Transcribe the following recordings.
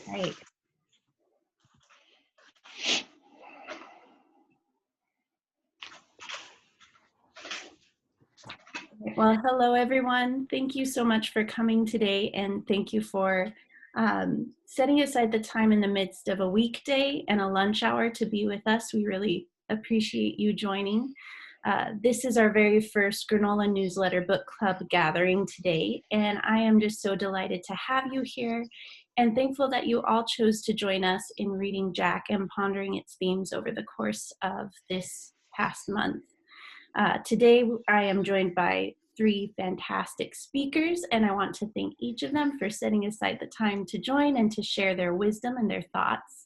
Right. Well, hello, everyone. Thank you so much for coming today, and thank you for setting aside the time in the midst of a weekday and a lunch hour to be with us. We really appreciate you joining. This is our very first Granola Newsletter Book Club gathering today, and I am just so delighted to have you here and thankful that you all chose to join us in reading Jack and pondering its themes over the course of this past month. Today, I am joined by three fantastic speakers, and I want to thank each of them for setting aside the time to join and to share their wisdom and their thoughts.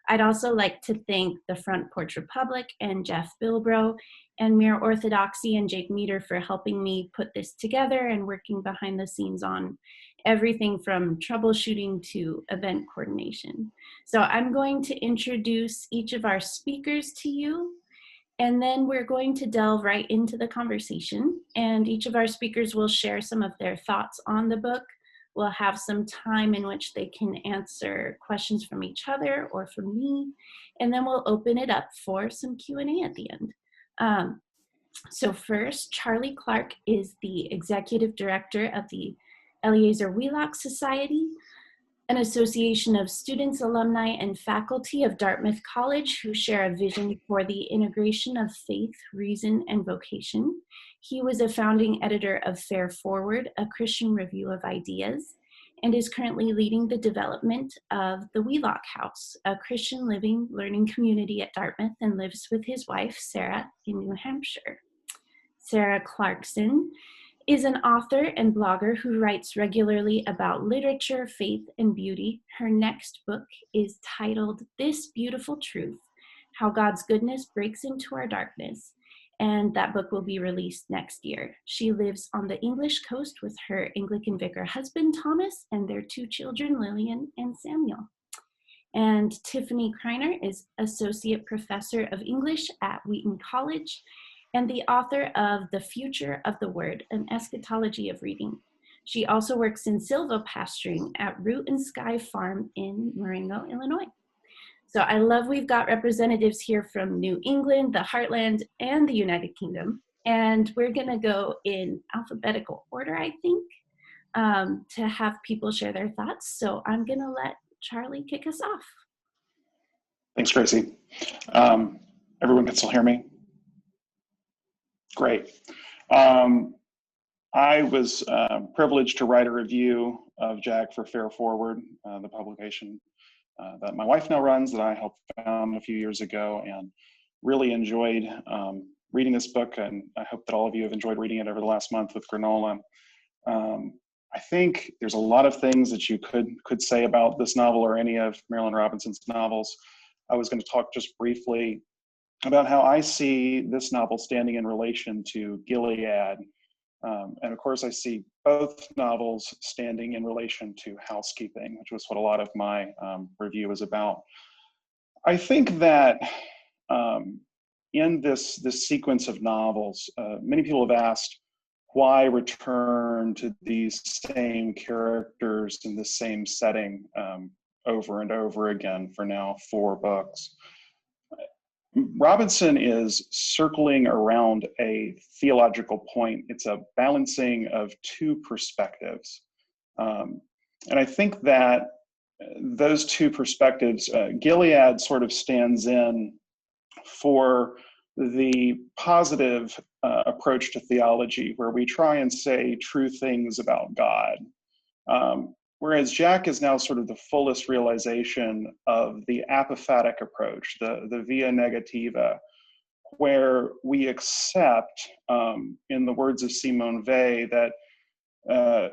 I'd also like to thank the Front Porch Republic and Jeff Bilbrough and Mere Orthodoxy and Jake Meter for helping me put this together and working behind the scenes on everything from troubleshooting to event coordination. So I'm going to introduce each of our speakers to you, and then we're going to delve right into the conversation. And each of our speakers will share some of their thoughts on the book. We'll have some time in which they can answer questions from each other or from me. And then we'll open it up for some Q&A at the end. So first, Charlie Clark is the Executive Director of the Eliezer Wheelock Society, an association of students, alumni, and faculty of Dartmouth College who share a vision for the integration of faith, reason, and vocation. He was a founding editor of Fair Forward, a Christian review of ideas, and is currently leading the development of the Wheelock House, a Christian living learning community at Dartmouth, and lives with his wife, Sarah, in New Hampshire. Sarah Clarkson is an author and blogger who writes regularly about literature, faith, and beauty. Her next book is titled This Beautiful Truth: How God's Goodness Breaks into Our Darkness, and that book will be released next year. She lives on the English coast with her Anglican vicar husband, Thomas, and their two children, Lillian and Samuel. And Tiffany Kreiner is Associate Professor of English at Wheaton College and the author of The Future of the Word, an eschatology of reading. She also works in silvopastoring at Root and Sky Farm in Marengo, Illinois. So I love we've got representatives here from New England, the Heartland, and the United Kingdom. And we're gonna go in alphabetical order, I think, to have people share their thoughts. So I'm gonna let Charlie kick us off. Thanks, Tracy. Everyone can still hear me? Great. I was privileged to write a review of Jack for Fair Forward, the publication that my wife now runs, that I helped found a few years ago, and really enjoyed reading this book, and I hope that all of you have enjoyed reading it over the last month with Granola. I think there's a lot of things that you could say about this novel or any of Marilynne Robinson's novels. I was going to talk just briefly about how I see this novel standing in relation to Gilead. And of course, I see both novels standing in relation to housekeeping, which was what a lot of my review is about. I think that in this sequence of novels, many people have asked, why return to these same characters in the same setting over and over again for now 4 books? Robinson is circling around a theological point. It's a balancing of 2 perspectives. And I think that those 2 perspectives, Gilead sort of stands in for the positive approach to theology, where we try and say true things about God. Whereas Jack is now sort of the fullest realization of the apophatic approach, the via negativa, where we accept, in the words of Simone Weil, that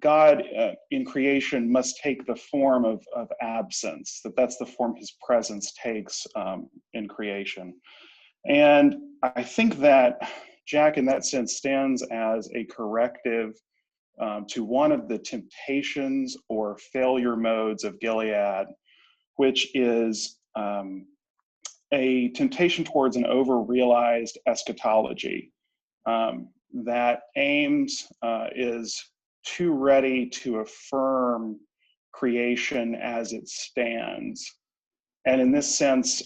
God in creation must take the form of absence, that's the form his presence takes in creation. And I think that Jack, in that sense, stands as a corrective to one of the temptations or failure modes of Gilead, which is a temptation towards an over-realized eschatology that aims, is too ready to affirm creation as it stands. And in this sense,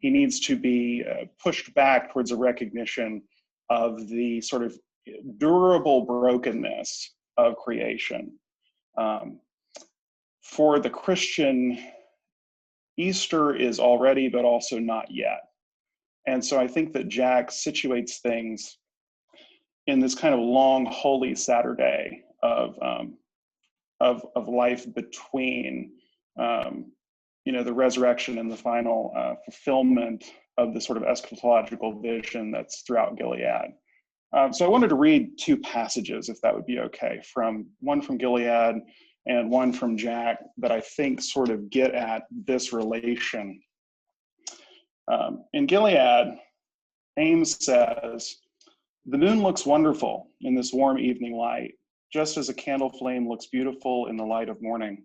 he needs to be pushed back towards a recognition of the sort of durable brokenness of creation. For the Christian, Easter is already, but also not yet. And so I think that Jack situates things in this kind of long, holy Saturday of life between, the resurrection and the final fulfillment of the sort of eschatological vision that's throughout Gilead. So I wanted to read two passages, if that would be okay, one from Gilead and one from Jack, that I think sort of get at this relation. In Gilead, Ames says, "The moon looks wonderful in this warm evening light, just as a candle flame looks beautiful in the light of morning.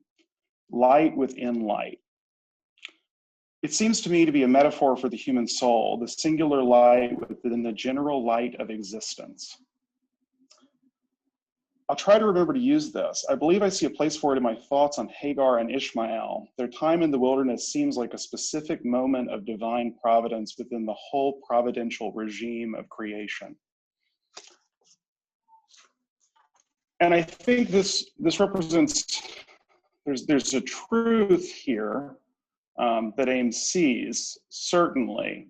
Light within light. It seems to me to be a metaphor for the human soul, the singular light within the general light of existence." I'll try to remember to use this. I believe I see a place for it in my thoughts on Hagar and Ishmael. Their time in the wilderness seems like a specific moment of divine providence within the whole providential regime of creation. And I think this represents, there's a truth here that Ames sees, certainly,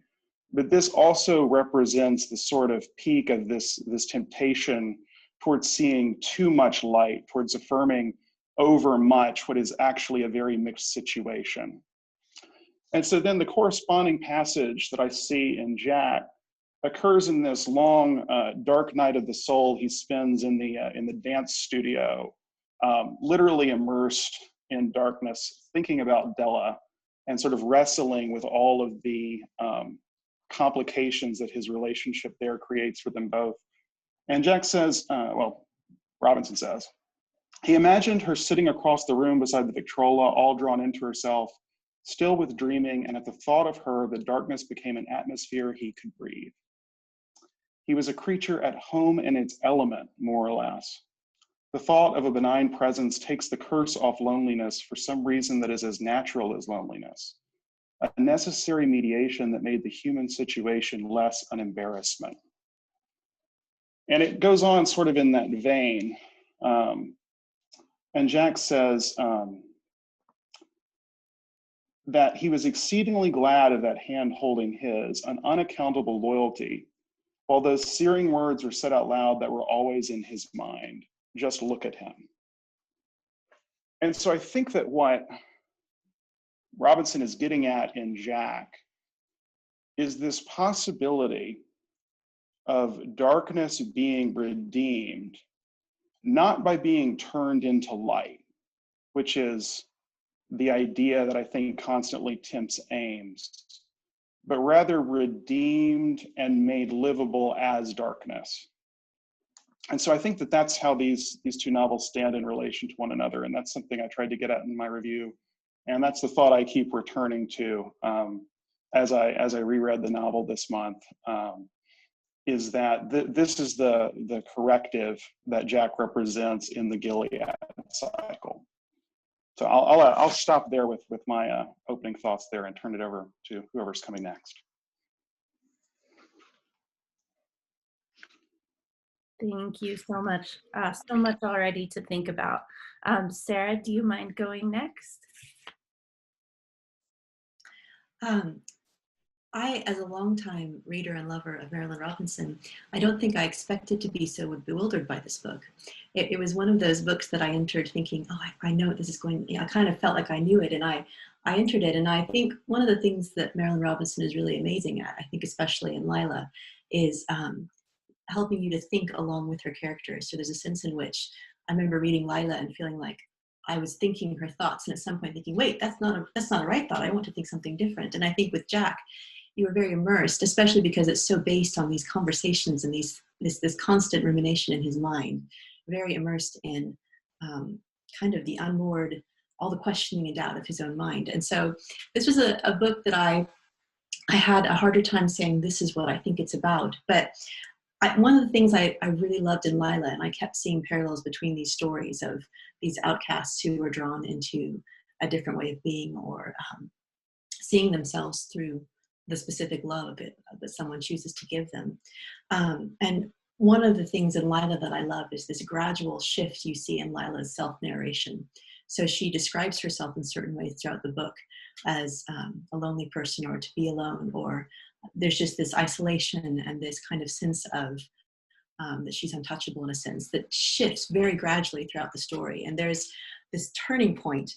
but this also represents the sort of peak of this temptation towards seeing too much light, towards affirming over much what is actually a very mixed situation. And so then the corresponding passage that I see in Jack occurs in this long, dark night of the soul he spends in the dance studio, literally immersed in darkness, thinking about Della and sort of wrestling with all of the complications that his relationship there creates for them both. And Jack says, Robinson says, he imagined her sitting across the room beside the Victrola, all drawn into herself, still with dreaming, and at the thought of her, the darkness became an atmosphere he could breathe. He was a creature at home in its element, more or less. The thought of a benign presence takes the curse off loneliness for some reason that is as natural as loneliness, a necessary mediation that made the human situation less an embarrassment. And it goes on sort of in that vein. And Jack says that he was exceedingly glad of that hand holding his, an unaccountable loyalty, while those searing words were said out loud that were always in his mind. Just look at him. And so I think that what Robinson is getting at in Jack is this possibility of darkness being redeemed, not by being turned into light, which is the idea that I think constantly tempts Ames, but rather redeemed and made livable as darkness. And so I think that that's how these two novels stand in relation to one another, and that's something I tried to get at in my review, and that's the thought I keep returning to as I reread the novel this month. Is that this is the corrective that Jack represents in the Gilead cycle. So I'll stop there with my opening thoughts there and turn it over to whoever's coming next. Thank you so much. So much already to think about. Sarah, do you mind going next? I, as a longtime reader and lover of Marilynne Robinson, I don't think I expected to be so bewildered by this book. It was one of those books that I entered thinking, oh, I know what this is going, I kind of felt like I knew it, and I entered it. And I think one of the things that Marilynne Robinson is really amazing at, I think especially in Lila, is helping you to think along with her characters. So there's a sense in which I remember reading Lila and feeling like I was thinking her thoughts, and at some point thinking, wait, that's not a right thought. I want to think something different. And I think with Jack, you were very immersed, especially because it's so based on these conversations and this constant rumination in his mind, very immersed in kind of the unmoored, all the questioning and doubt of his own mind. And so this was a book that I had a harder time saying, this is what I think it's about. But one of the things I really loved in Lila, and I kept seeing parallels between these stories of these outcasts who were drawn into a different way of being, or seeing themselves through the specific love that someone chooses to give them. And one of the things in Lila that I love is this gradual shift you see in Lila's self-narration. So she describes herself in certain ways throughout the book as a lonely person, or to be alone, or there's just this isolation and this kind of sense of that she's untouchable in a sense that shifts very gradually throughout the story. And there's this turning point.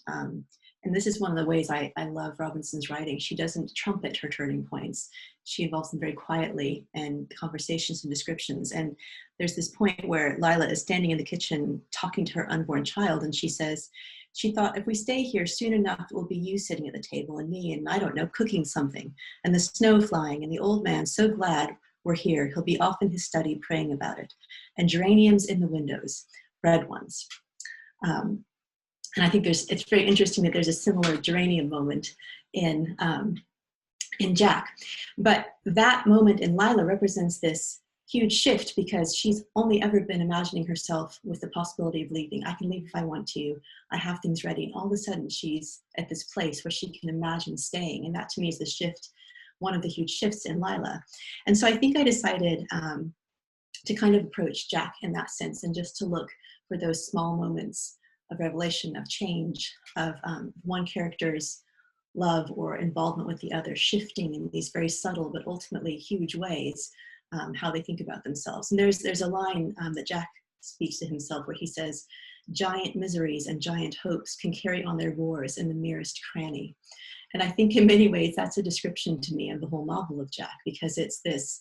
And this is one of the ways I love Robinson's writing. She doesn't trumpet her turning points. She involves them very quietly in conversations and descriptions. And there's this point where Lila is standing in the kitchen talking to her unborn child, and she says, she thought, if we stay here soon enough, it will be you sitting at the table and me, and I don't know, cooking something, and the snow flying, and the old man so glad we're here. He'll be off in his study praying about it, and geraniums in the windows, red ones. And I think it's very interesting that there's a similar geranium moment in Jack. But that moment in Lila represents this huge shift, because she's only ever been imagining herself with the possibility of leaving. I can leave if I want to. I have things ready. And all of a sudden she's at this place where she can imagine staying. And that to me is the shift, one of the huge shifts in Lila. And so I think I decided to kind of approach Jack in that sense, and just to look for those small moments of revelation, of change, of one character's love or involvement with the other shifting in these very subtle but ultimately huge ways, how they think about themselves. And there's a line that Jack speaks to himself where he says, giant miseries and giant hopes can carry on their wars in the merest cranny. And I think in many ways that's a description to me of the whole novel of Jack, because it's this,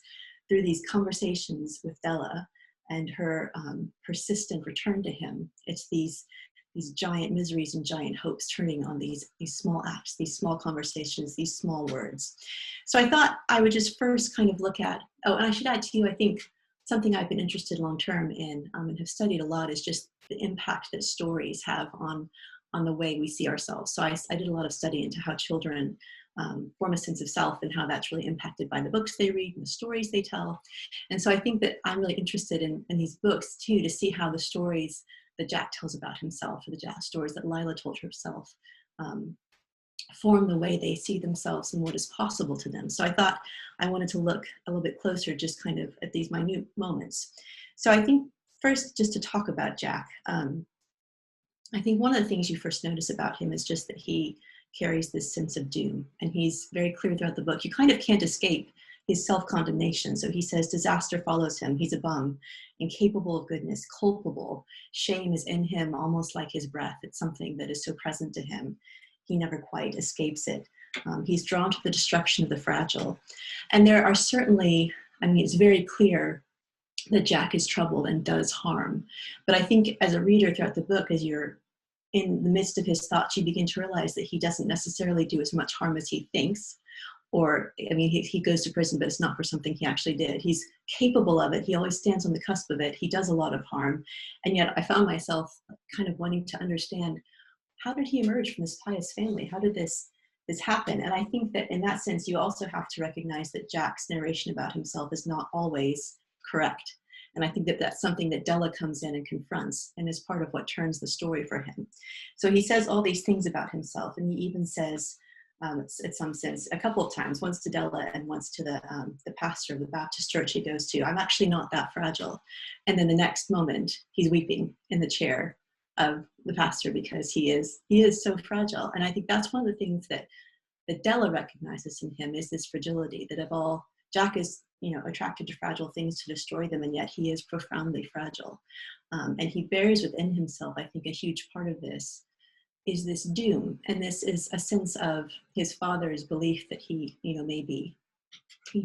through these conversations with Della and her persistent return to him, it's these giant miseries and giant hopes turning on these small acts, these small conversations, these small words. So I thought I would just first kind of look at, oh, and I should add to you, I think something I've been interested long-term in and have studied a lot is just the impact that stories have on the way we see ourselves. So I did a lot of study into how children form a sense of self, and how that's really impacted by the books they read and the stories they tell. And so I think that I'm really interested in these books too, to see how the stories that Jack tells about himself, or the Jack stories that Lila told herself, form the way they see themselves and what is possible to them. So I thought I wanted to look a little bit closer, just kind of at these minute moments. So I think first, just to talk about Jack, I think one of the things you first notice about him is just that he carries this sense of doom, and he's very clear throughout the book. You kind of can't escape his self-condemnation. So he says disaster follows him. He's a bum, incapable of goodness, culpable. Shame is in him, almost like his breath. It's something that is so present to him. He never quite escapes it. He's drawn to the destruction of the fragile. And there are certainly, I mean, it's very clear that Jack is troubled and does harm. But I think as a reader throughout the book, as you're in the midst of his thoughts, you begin to realize that he doesn't necessarily do as much harm as he thinks. Or, I mean, he goes to prison, but it's not for something he actually did. He's capable of it. He always stands on the cusp of it. He does a lot of harm. And yet I found myself kind of wanting to understand, how did he emerge from this pious family? How did this happen? And I think that in that sense, you also have to recognize that Jack's narration about himself is not always correct. And I think that that's something that Della comes in and confronts, and is part of what turns the story for him. So he says all these things about himself, and he even says, in some sense, a couple of times, once to Della and once to the pastor of the Baptist church he goes to, I'm actually not that fragile. And then the next moment, he's weeping in the chair of the pastor because he is so fragile. And I think that's one of the things that Della recognizes in him, is this fragility, that of all, Jack is, attracted to fragile things to destroy them, and yet he is profoundly fragile. And he bears within himself, I think, a huge part of this is this doom. And this is a sense of his father's belief that he, may be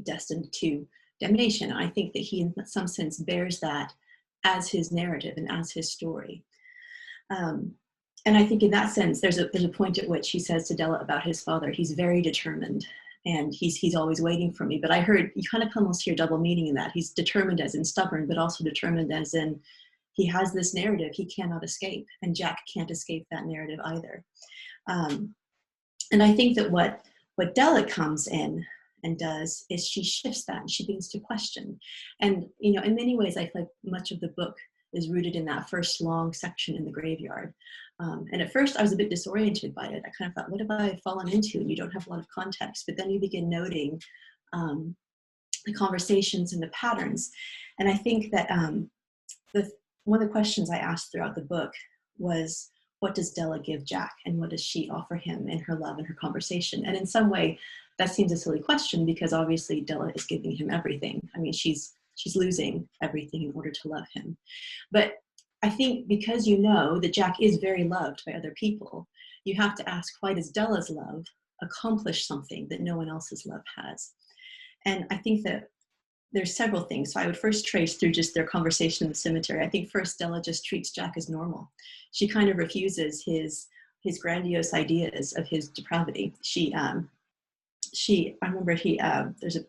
destined to damnation. I think that he, in some sense, bears that as his narrative and as his story. And I think in that sense, there's a point at which he says to Della about his father, he's very determined, and he's always waiting for me. But I heard, you kind of almost hear double meaning in that. He's determined as in stubborn, but also determined as in he has this narrative he cannot escape, and Jack can't escape that narrative either. And I think that what Della comes in and does is she shifts that and she begins to question. And, you know, in many ways, I feel like much of the book is rooted in that first long section in the graveyard. And at first I was a bit disoriented by it. I kind of thought, what have I fallen into? And you don't have a lot of context, but then you begin noting the conversations and the patterns. And I think that one of the questions I asked throughout the book was, what does Della give Jack, and what does she offer him in her love and her conversation? And in some way, that seems a silly question, because obviously Della is giving him everything. I mean, she's losing everything in order to love him. But I think because you know that Jack is very loved by other people, you have to ask, why does Della's love accomplish something that no one else's love has? And I think that there's several things. So I would first trace through just their conversation in the cemetery. I think first Della just treats Jack as normal. She kind of refuses his grandiose ideas of his depravity. I remember there's a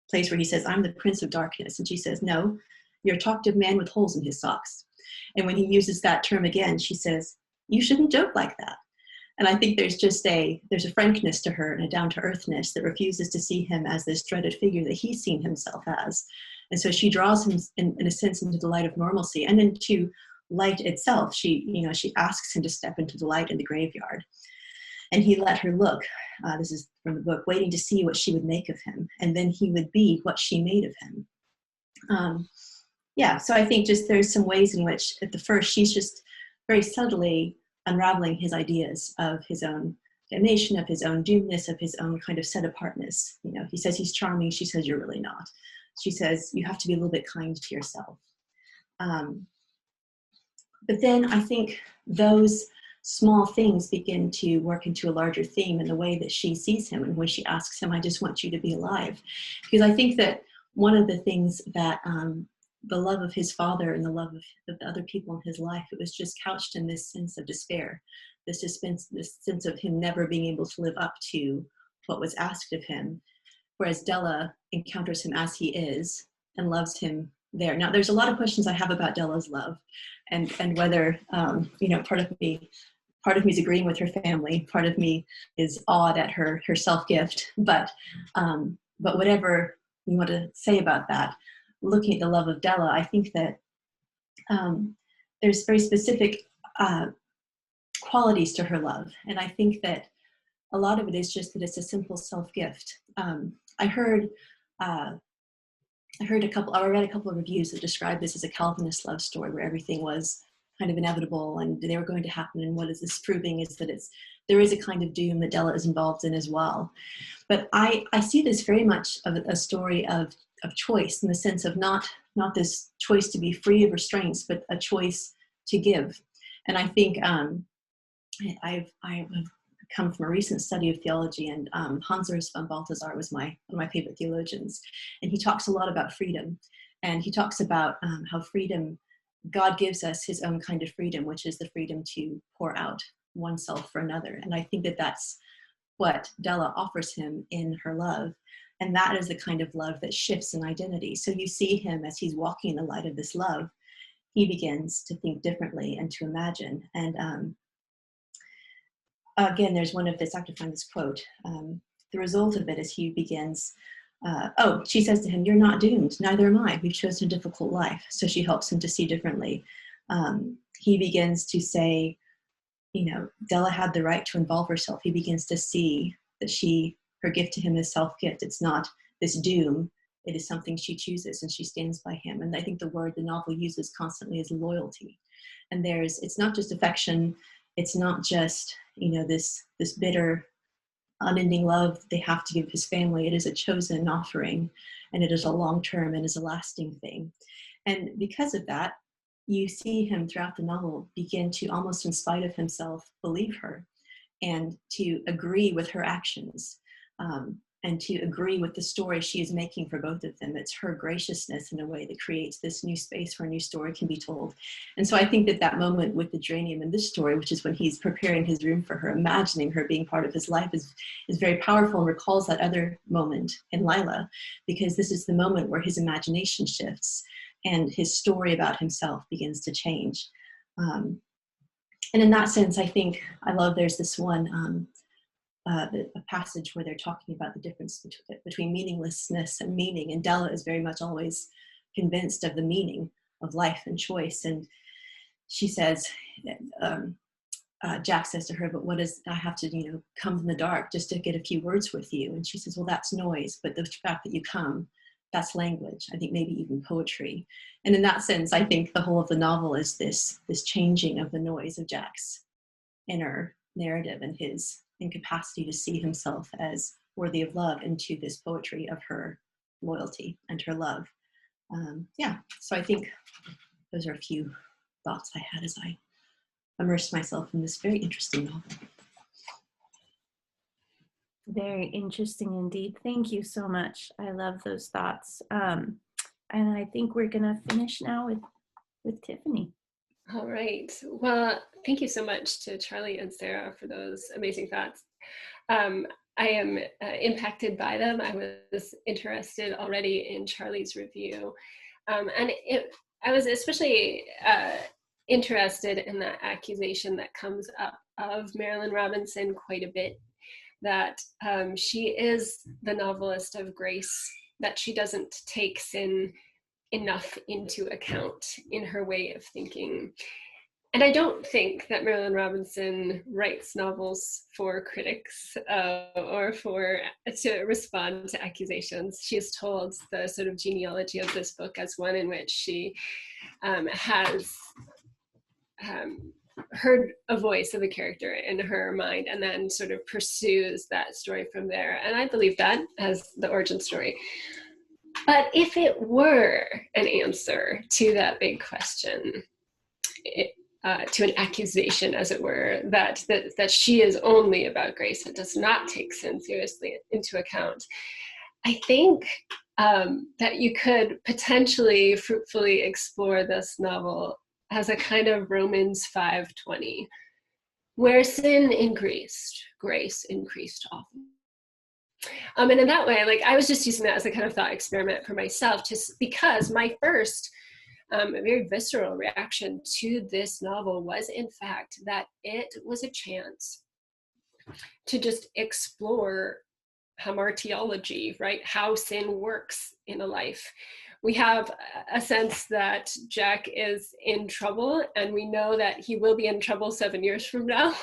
place where he says, I'm the Prince of Darkness. And she says, no, you're a talkative man with holes in his socks. And when he uses that term again, she says, you shouldn't joke like that. And I think there's a frankness to her and a down-to-earthness that refuses to see him as this dreaded figure that he's seen himself as. And so she draws him in a sense into the light of normalcy and into light itself. She asks him to step into the light in the graveyard. And he let her look, this is from the book, waiting to see what she would make of him. And then he would be what she made of him. So I think just there's some ways in which at the first she's just very subtly unraveling his ideas of his own damnation, of his own doomness, of his own kind of set apartness. You know, he says he's charming. She says, you're really not. She says, you have to be a little bit kind to yourself. But then I think those small things begin to work into a larger theme in the way that she sees him and when she asks him, I just want you to be alive. Because I think that one of the things that the love of his father and the love of the other people in his life, it was just couched in this sense of despair, this sense of him never being able to live up to what was asked of him. Whereas Della encounters him as he is and loves him there. Now, there's a lot of questions I have about Della's love and whether, part of me is agreeing with her family. Part of me is awed at her self-gift. But whatever you want to say about that, looking at the love of Della, I think that there's very specific qualities to her love. And I think that a lot of it is just that it's a simple self-gift. I read a couple of reviews that described this as a Calvinist love story where everything was kind of inevitable and they were going to happen. And what is this proving is that there is a kind of doom that Della is involved in as well. But I see this very much of a story of choice, in the sense of not this choice to be free of restraints, but a choice to give. And I think I've come from a recent study of theology, and Hans Urs von Balthasar was one of my favorite theologians, and he talks a lot about freedom, and he talks about how freedom, God gives us his own kind of freedom, which is the freedom to pour out oneself for another. And I think that that's what Della offers him in her love. And that is the kind of love that shifts in identity. So you see him as he's walking in the light of this love, he begins to think differently and to imagine. And again, there's one of this, I have to find this quote. The result of it is he begins, she says to him, you're not doomed, neither am I. We've chosen a difficult life. So she helps him to see differently. He begins to say, Della had the right to involve herself. He begins to see that her gift to him is self-gift. It's not this doom. It is something she chooses, and she stands by him. And I think the word the novel uses constantly is loyalty. And it's not just affection. It's not just, this bitter, unending love they have to give his family. It is a chosen offering, and it is a long-term and is a lasting thing. And because of that, you see him throughout the novel begin to, almost in spite of himself, believe her and to agree with her actions. And to agree with the story she is making for both of them. It's her graciousness in a way that creates this new space where a new story can be told. And so I think that moment with the geranium in this story, which is when he's preparing his room for her, imagining her being part of his life, is very powerful and recalls that other moment in Lila, because this is the moment where his imagination shifts and his story about himself begins to change. And in that sense, I think I love there's this one a passage where they're talking about the difference between meaninglessness and meaning. And Della is very much always convinced of the meaning of life and choice. And she says, Jack says to her, but what is, I have to, come from the dark just to get a few words with you. And she says, well, that's noise. But the fact that you come, that's language. I think maybe even poetry. And in that sense, I think the whole of the novel is this changing of the noise of Jack's inner narrative and his incapacity to see himself as worthy of love into this poetry of her loyalty and her love. So I think those are a few thoughts I had as I immersed myself in this very interesting novel. Very interesting indeed. Thank you so much. I love those thoughts. And I think we're gonna finish now with Tiffany. All right. Well, thank you so much to Charlie and Sarah for those amazing thoughts. I am impacted by them. I was interested already in Charlie's review. I was especially interested in the accusation that comes up of Marilynne Robinson quite a bit, that she is the novelist of grace, that she doesn't take sin enough into account in her way of thinking. And I don't think that Marilynne Robinson writes novels for critics or to respond to accusations. She has told the sort of genealogy of this book as one in which she has heard a voice of a character in her mind and then sort of pursues that story from there. And I believe that as the origin story. But if it were an answer to that big question, to an accusation, as it were, that she is only about grace and does not take sin seriously into account, I think that you could potentially fruitfully explore this novel as a kind of Romans 5:20, where sin increased, grace increased often. And in that way, like, I was just using that as a kind of thought experiment for myself, just because my first very visceral reaction to this novel was, in fact, that it was a chance to just explore hamartiology, right? How sin works in a life. We have a sense that Jack is in trouble, and we know that he will be in trouble 7 years from now,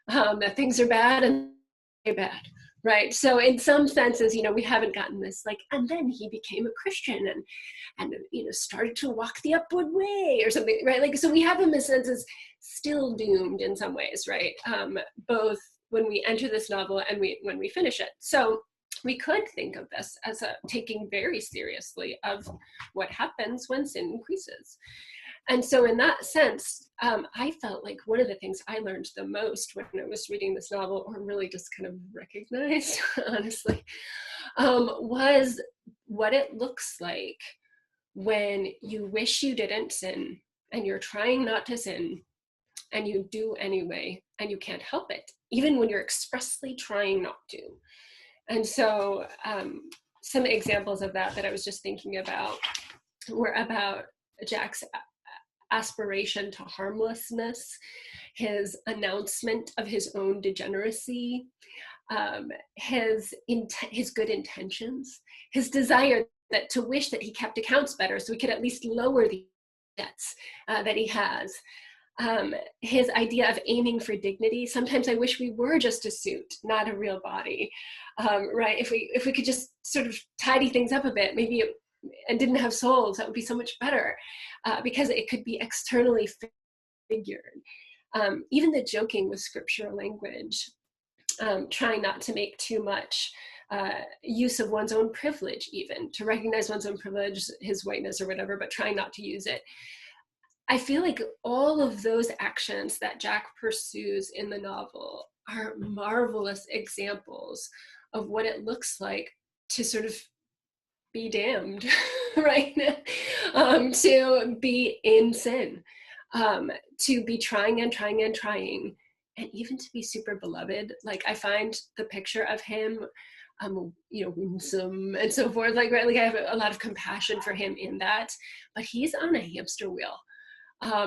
that things are bad and they're bad. Right. So in some senses, we haven't gotten this and then he became a Christian and started to walk the upward way or something. Right. So we have him in senses still doomed in some ways. Right. Both when we enter this novel and when we finish it. So we could think of this as taking very seriously of what happens when sin increases. And so in that sense, I felt like one of the things I learned the most when I was reading this novel, or really just kind of recognized, honestly, was what it looks like when you wish you didn't sin and you're trying not to sin and you do anyway and you can't help it, even when you're expressly trying not to. And so some examples of that I was just thinking about were about Jack's aspiration to harmlessness, his announcement of his own degeneracy, his good intentions, his desire to wish that he kept accounts better so he could at least lower the debts that he has. His idea of aiming for dignity. Sometimes I wish we were just a suit, not a real body, right? If we could just sort of tidy things up a bit, maybe and didn't have souls, that would be so much better, because it could be externally figured. Even the joking with scriptural language, trying not to make too much use of one's own privilege, even to recognize one's own privilege, his whiteness or whatever, but trying not to use it. I feel like all of those actions that Jack pursues in the novel are marvelous examples of what it looks like to sort of be damned, right? To be in sin, to be trying and trying and trying, and even to be super beloved. Like, I find the picture of him, winsome and so forth. Like, right? Like, I have a lot of compassion for him in that, but he's on a hamster wheel.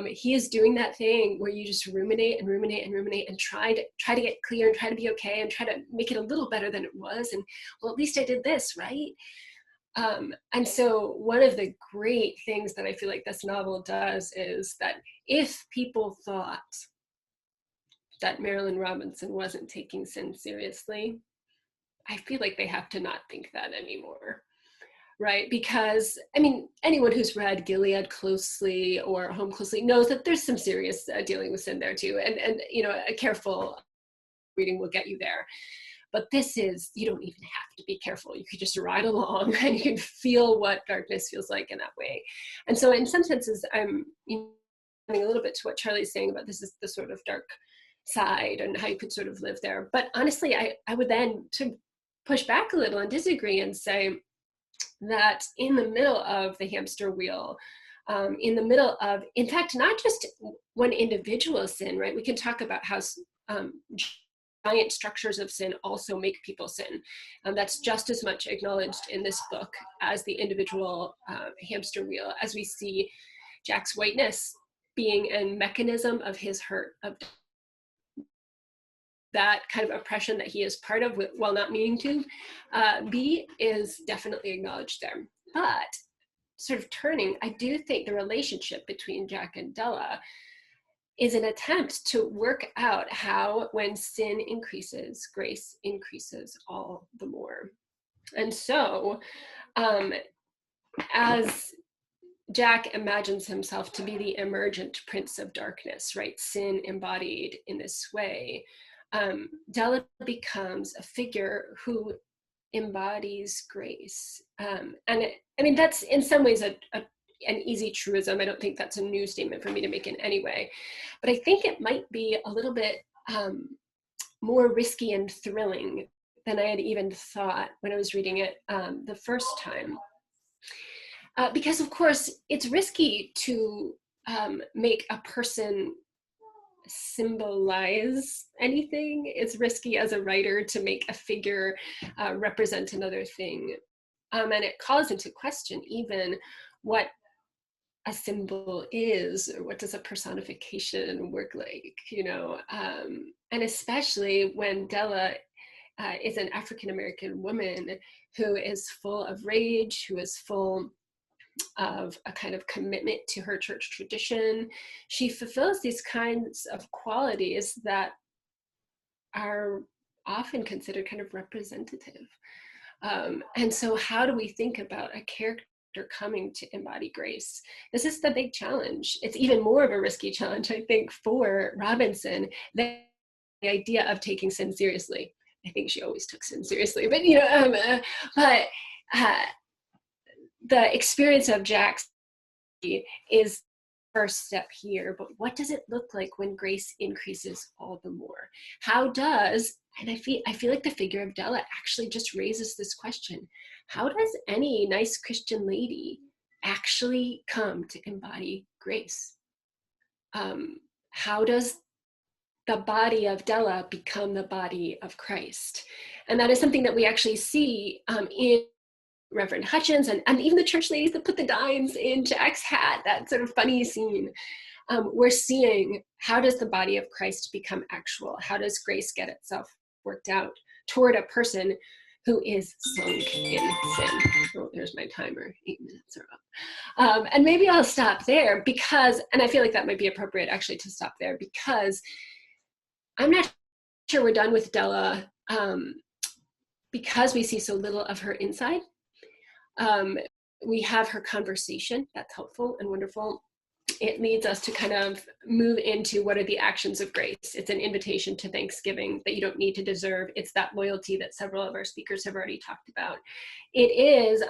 he is doing that thing where you just ruminate and ruminate and ruminate and try to get clear and try to be okay and try to make it a little better than it was. And well, at least I did this, right? And so one of the great things that I feel like this novel does is that if people thought that Marilynne Robinson wasn't taking sin seriously, I feel like they have to not think that anymore. Right? Because, I mean, anyone who's read Gilead closely or Home closely knows that there's some serious dealing with sin there too. And you know, a careful reading will get you there. But this is, you don't even have to be careful. You could just ride along and you can feel what darkness feels like in that way. And so in some senses, I'm adding a little bit to what Charlie's saying about this is the sort of dark side and how you could sort of live there. But honestly, I would then to push back a little and disagree and say, that in the middle of the hamster wheel, in the middle of, in fact, not just when individuals sin, right? We can talk about how giant structures of sin also make people sin. That's just as much acknowledged in this book as the individual hamster wheel, as we see Jack's whiteness being a mechanism of his hurt, of that kind of oppression that he is part of while not meaning to be, is definitely acknowledged there. But sort of turning, I do think the relationship between Jack and Della is an attempt to work out how, when sin increases, grace increases all the more. And so as Jack imagines himself to be the emergent prince of darkness, right? Sin embodied in this way. Della becomes a figure who embodies grace. And I mean, that's in some ways an easy truism. I don't think that's a new statement for me to make in any way. But I think it might be a little bit more risky and thrilling than I had even thought when I was reading it the first time. Because, of course, it's risky to make a person symbolize anything. It's risky as a writer to make a figure represent another thing. And it calls into question even what a symbol is, or what does a personification work like, you know? And especially when Della is an African-American woman who is full of rage, who is full of a kind of commitment to her church tradition. She fulfills these kinds of qualities that are often considered kind of representative. And so how do we think about a character coming to embody grace? This is the big challenge. It's even more of a risky challenge, I think, for Robinson than the idea of taking sin seriously. I think she always took sin seriously, but you know, the experience of Jack's is the first step here, but what does it look like when grace increases all the more? How does, and I feel like the figure of Della actually just raises this question, how does any nice Christian lady actually come to embody grace? How does the body of Della become the body of Christ? And that is something that we actually see in Reverend Hutchins and even the church ladies that put the dimes in Jack's hat, that sort of funny scene. We're seeing, how does the body of Christ become actual? How does grace get itself worked out toward a person who is sunk in sin? Oh, there's my timer, 8 minutes are up. And maybe I'll stop there because, and I feel like that might be appropriate actually to stop there, because I'm not sure we're done with Della because we see so little of her inside. We have her conversation, that's helpful and wonderful. It leads us to kind of move into what are the actions of grace. It's an invitation to thanksgiving that you don't need to deserve. It's that loyalty that several of our speakers have already talked about. It is,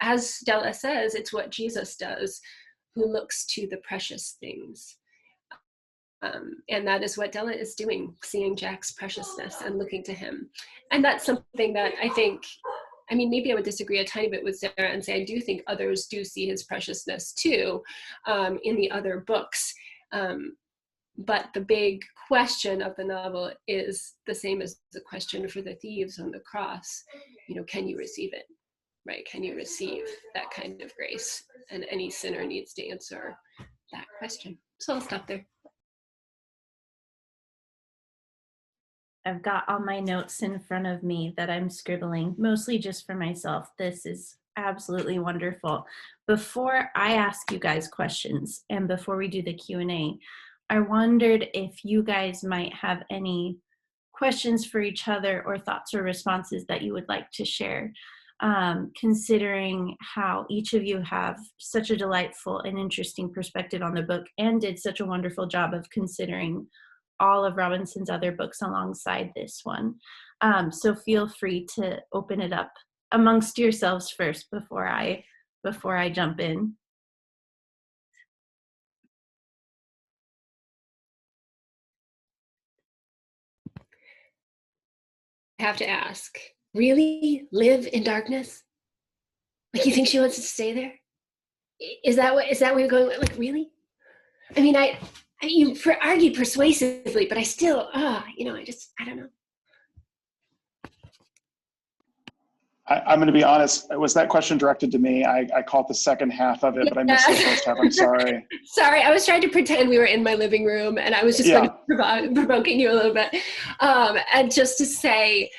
as Della says, it's what Jesus does, who looks to the precious things. And that is what Della is doing, seeing Jack's preciousness and looking to him. And that's something that I think, I mean, maybe I would disagree a tiny bit with Sarah and say I do think others do see his preciousness too in the other books. But the big question of the novel is the same as the question for the thieves on the cross. You know, can you receive it? Right? Can you receive that kind of grace? And any sinner needs to answer that question. So I'll stop there. I've got all my notes in front of me that I'm scribbling, mostly just for myself. This is absolutely wonderful. Before I ask you guys questions and before we do the Q&A, I wondered if you guys might have any questions for each other or thoughts or responses that you would like to share, considering how each of you have such a delightful and interesting perspective on the book and did such a wonderful job of considering all of Robinson's other books alongside this one. So feel free to open it up amongst yourselves first before I jump in. I have to ask, really live in darkness? Like, you think she wants to stay there? Is that where you're going? Like, really? I mean, you argue persuasively, but I still, I don't know. I'm going to be honest. Was that question directed to me? I caught the second half of it, but I missed the first half. I'm sorry. Sorry, I was trying to pretend we were in my living room, and I was just kind of provoking you a little bit. And just to say,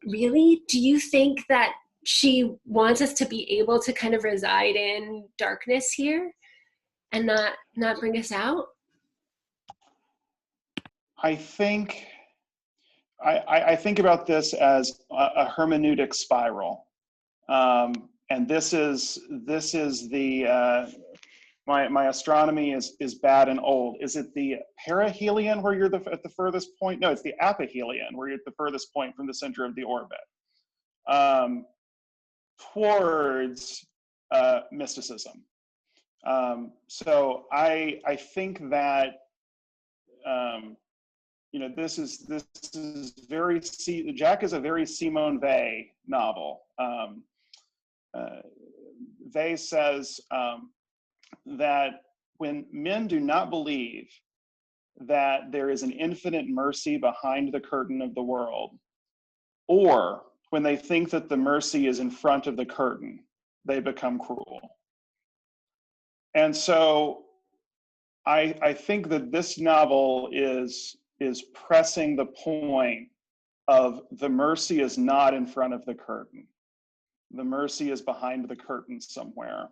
really, do you think that she wants us to be able to kind of reside in darkness here and not bring us out? I think about this as a hermeneutic spiral, and this is the my astronomy is bad and old. Is it the perihelion where you're at the furthest point? No, it's the aphelion where you're at the furthest point from the center of the orbit, towards mysticism. So I think that. This is very Jack is a very Simone Weil novel. Weil says that when men do not believe that there is an infinite mercy behind the curtain of the world, or when they think that the mercy is in front of the curtain, they become cruel. And so I think that this novel is pressing the point of the mercy is not in front of the curtain. The mercy is behind the curtain somewhere.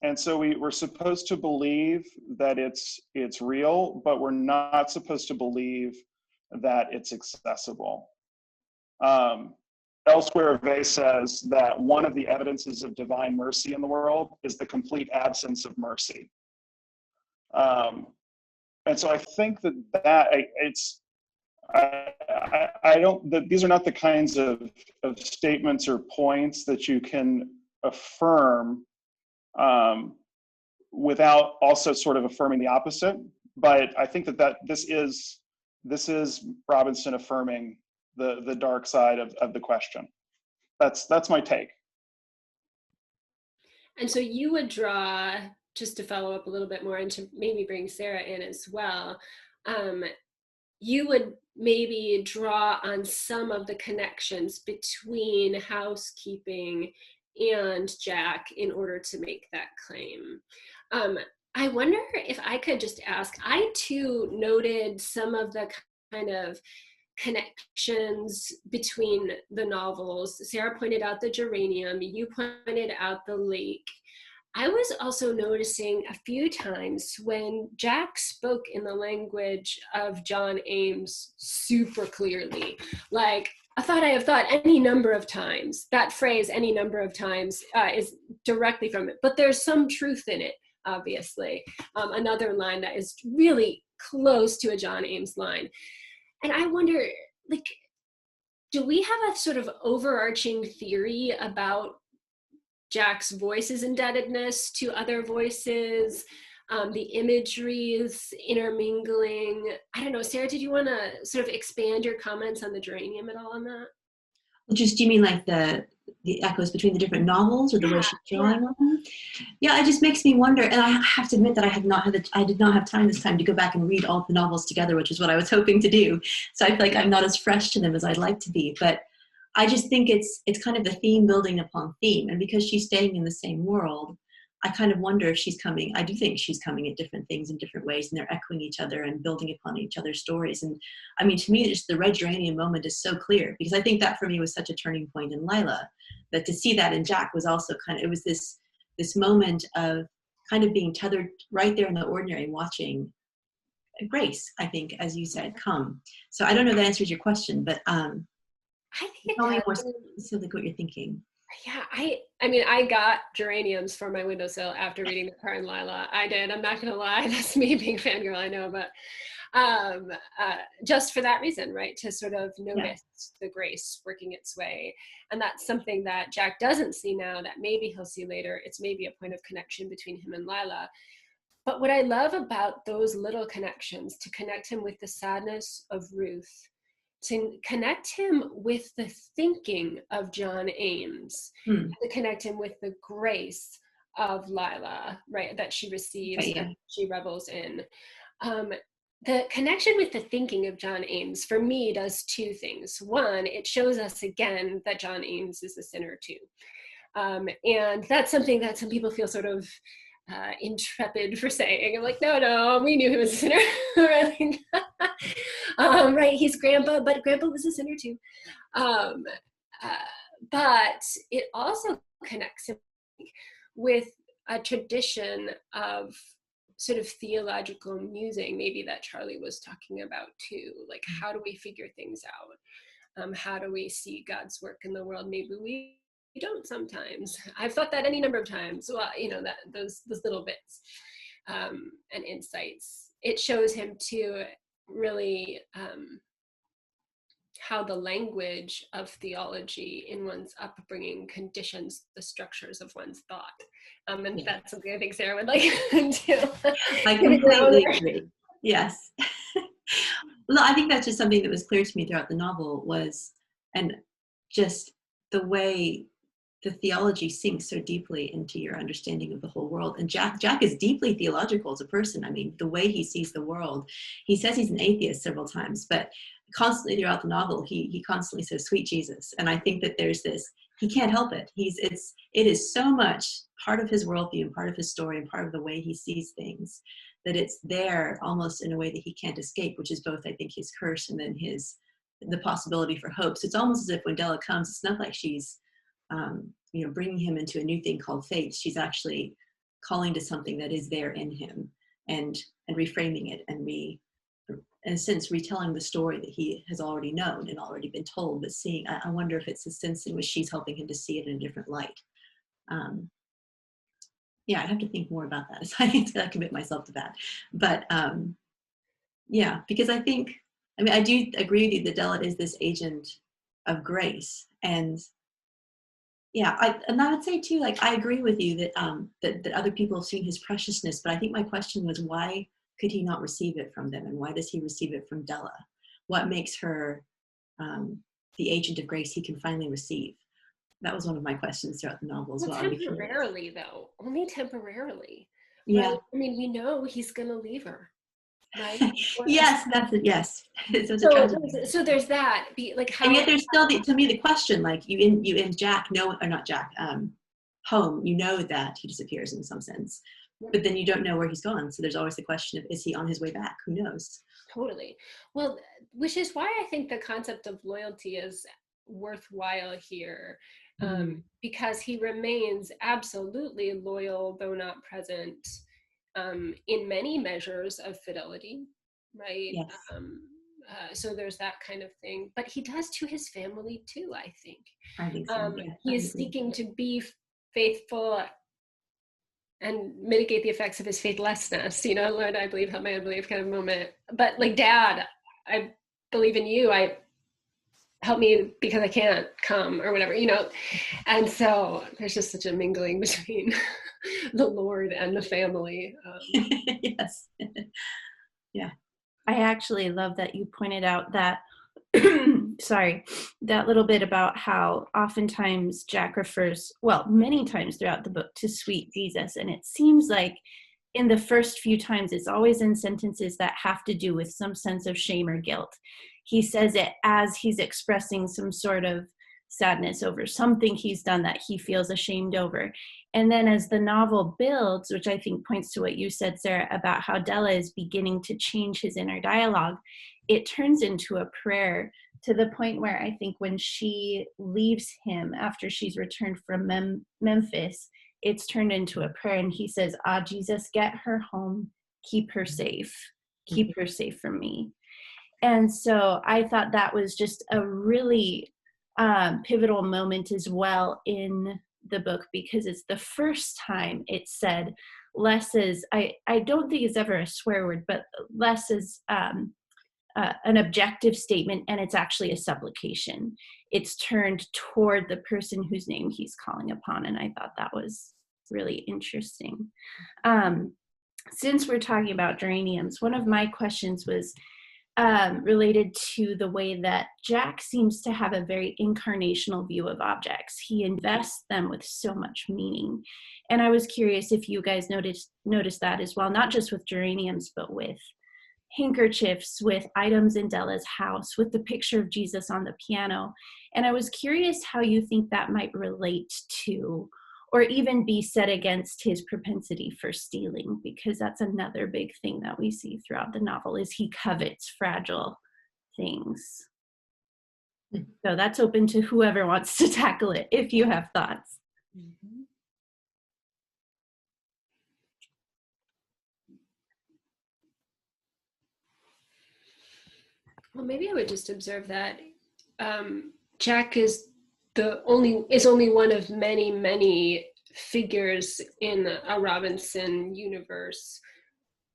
And so we're supposed to believe that it's real, but we're not supposed to believe that it's accessible. Elsewhere, Weil says that one of the evidences of divine mercy in the world is the complete absence of mercy. And so I think that these are not the kinds of statements or points that you can affirm without also sort of affirming the opposite. But I think that this is Robinson affirming the dark side of the question. That's my take. And so you would draw, just to follow up a little bit more and to maybe bring Sarah in as well, you would maybe draw on some of the connections between housekeeping and Jack in order to make that claim. I wonder if I could just ask, I too noted some of the kind of connections between the novels. Sarah pointed out the geranium, you pointed out the lake. I was also noticing a few times when Jack spoke in the language of John Ames super clearly, like, I have thought any number of times. That phrase, any number of times, is directly from it, but there's some truth in it, obviously. Another line that is really close to a John Ames line. And I wonder, like, do we have a sort of overarching theory about Jack's voice's indebtedness to other voices, the imagery's intermingling? I don't know, Sarah, did you want to sort of expand your comments on the geranium at all on that? Well, just, do you mean like the echoes between the different novels, or the way she's drawing on them? Yeah, it just makes me wonder, and I have to admit that I did not have time this time to go back and read all the novels together, which is what I was hoping to do. So I feel like I'm not as fresh to them as I'd like to be, but I just think it's kind of the theme building upon theme, and because she's staying in the same world, I kind of wonder if she's coming. I do think she's coming at different things in different ways, and they're echoing each other and building upon each other's stories. And I mean, to me, just the red geranium moment is so clear, because I think that for me was such a turning point in Lila, that to see that in Jack was also kind of, it was this moment of kind of being tethered right there in the ordinary, watching grace, I think, as you said, come. So I don't know if that answers your question, but I think it tell me more does. specifically what you're thinking. Yeah, I mean, I got geraniums for my windowsill after reading The Car and Lila. I did. I'm not gonna lie. That's me being fangirl, I know, but just for that reason, right? To sort of notice the grace working its way. And that's something that Jack doesn't see now that maybe he'll see later. It's maybe a point of connection between him and Lila. But what I love about those little connections, to connect him with the sadness of Ruth, to connect him with the thinking of John Ames, to connect him with the grace of Lila, right, that she receives, that she revels in. The connection with the thinking of John Ames, for me, does two things. One, it shows us again that John Ames is a sinner too. And that's something that some people feel sort of intrepid for saying. I'm like, no, we knew he was a sinner. Right, he's grandpa, but grandpa was a sinner too. But it also connects him with a tradition of sort of theological musing, maybe, that Charlie was talking about too. Like, how do we figure things out? How do we see God's work in the world? Maybe we don't sometimes. I've thought that any number of times. Well, that those little bits and insights. It shows him too, really, how the language of theology in one's upbringing conditions the structures of one's thought. And that's something I think Sarah would like to. I completely agree. Yes. Well, I think that's just something that was clear to me throughout the novel and just the way the theology sinks so deeply into your understanding of the whole world. And Jack is deeply theological as a person. I mean, the way he sees the world, he says he's an atheist several times, but constantly throughout the novel, he constantly says, "Sweet Jesus." And I think that there's this, he can't help it. It is so much part of his worldview and part of his story and part of the way he sees things, that it's there almost in a way that he can't escape, which is both, I think, his curse and then the possibility for hope. So it's almost as if when Della comes, it's not like she's bringing him into a new thing called faith. She's actually calling to something that is there in him and reframing it and in a sense retelling the story that he has already known and already been told, but seeing, I wonder if it's a sense in which she's helping him to see it in a different light. I'd have to think more about that. I need to commit myself to that. But because I do agree with you that Della is this agent of grace. And I would say too, like, I agree with you that that other people have seen his preciousness, but I think my question was, why could he not receive it from them, and why does he receive it from Della? What makes her the agent of grace he can finally receive? That was one of my questions throughout the novel as well. Temporarily, though, only temporarily. Yeah, right? I mean, we know he's going to leave her, right? Yes, that's it. Yes, so there's that. And yet there's still to me the question, like you in Jack, home, you know that he disappears in some sense, but then you don't know where he's gone. So there's always the question of, is he on his way back? Who knows? Totally. Well, which is why I think the concept of loyalty is worthwhile here, because he remains absolutely loyal, though not present, in many measures of fidelity, right? Yes. So there's that kind of thing, but he does to his family too, I think. I think so. He is seeking to be faithful and mitigate the effects of his faithlessness. Lord, I believe, help my unbelief kind of moment. But like, Dad, I believe in you. Help me because I can't come, or whatever, And so there's just such a mingling between the Lord and the family. Yes. Yeah. I actually love that you pointed out that, that little bit about how oftentimes Jack refers, many times throughout the book, to sweet Jesus. And it seems like in the first few times, it's always in sentences that have to do with some sense of shame or guilt. He says it as he's expressing some sort of sadness over something he's done that he feels ashamed over. And then as the novel builds, which I think points to what you said, Sarah, about how Della is beginning to change his inner dialogue, it turns into a prayer, to the point where I think when she leaves him after she's returned from Memphis, it's turned into a prayer. And he says, "Ah, Jesus, get her home, keep her safe, keep her safe from me." And so I thought that was just a really pivotal moment as well in the book, because it's the first time it's said less as, I don't think it's ever a swear word, but less as an objective statement, and it's actually a supplication. It's turned toward the person whose name he's calling upon, and I thought that was really interesting. Since we're talking about geraniums, one of my questions was related to the way that Jack seems to have a very incarnational view of objects. He invests them with so much meaning. And I was curious if you guys noticed that as well, not just with geraniums, but with handkerchiefs, with items in Della's house, with the picture of Jesus on the piano. And I was curious how you think that might relate to, or even be set against, his propensity for stealing, because that's another big thing that we see throughout the novel, is he covets fragile things. So that's open to whoever wants to tackle it, if you have thoughts. Mm-hmm. Well, maybe I would just observe that Jack is only one of many, many figures in a Robinson universe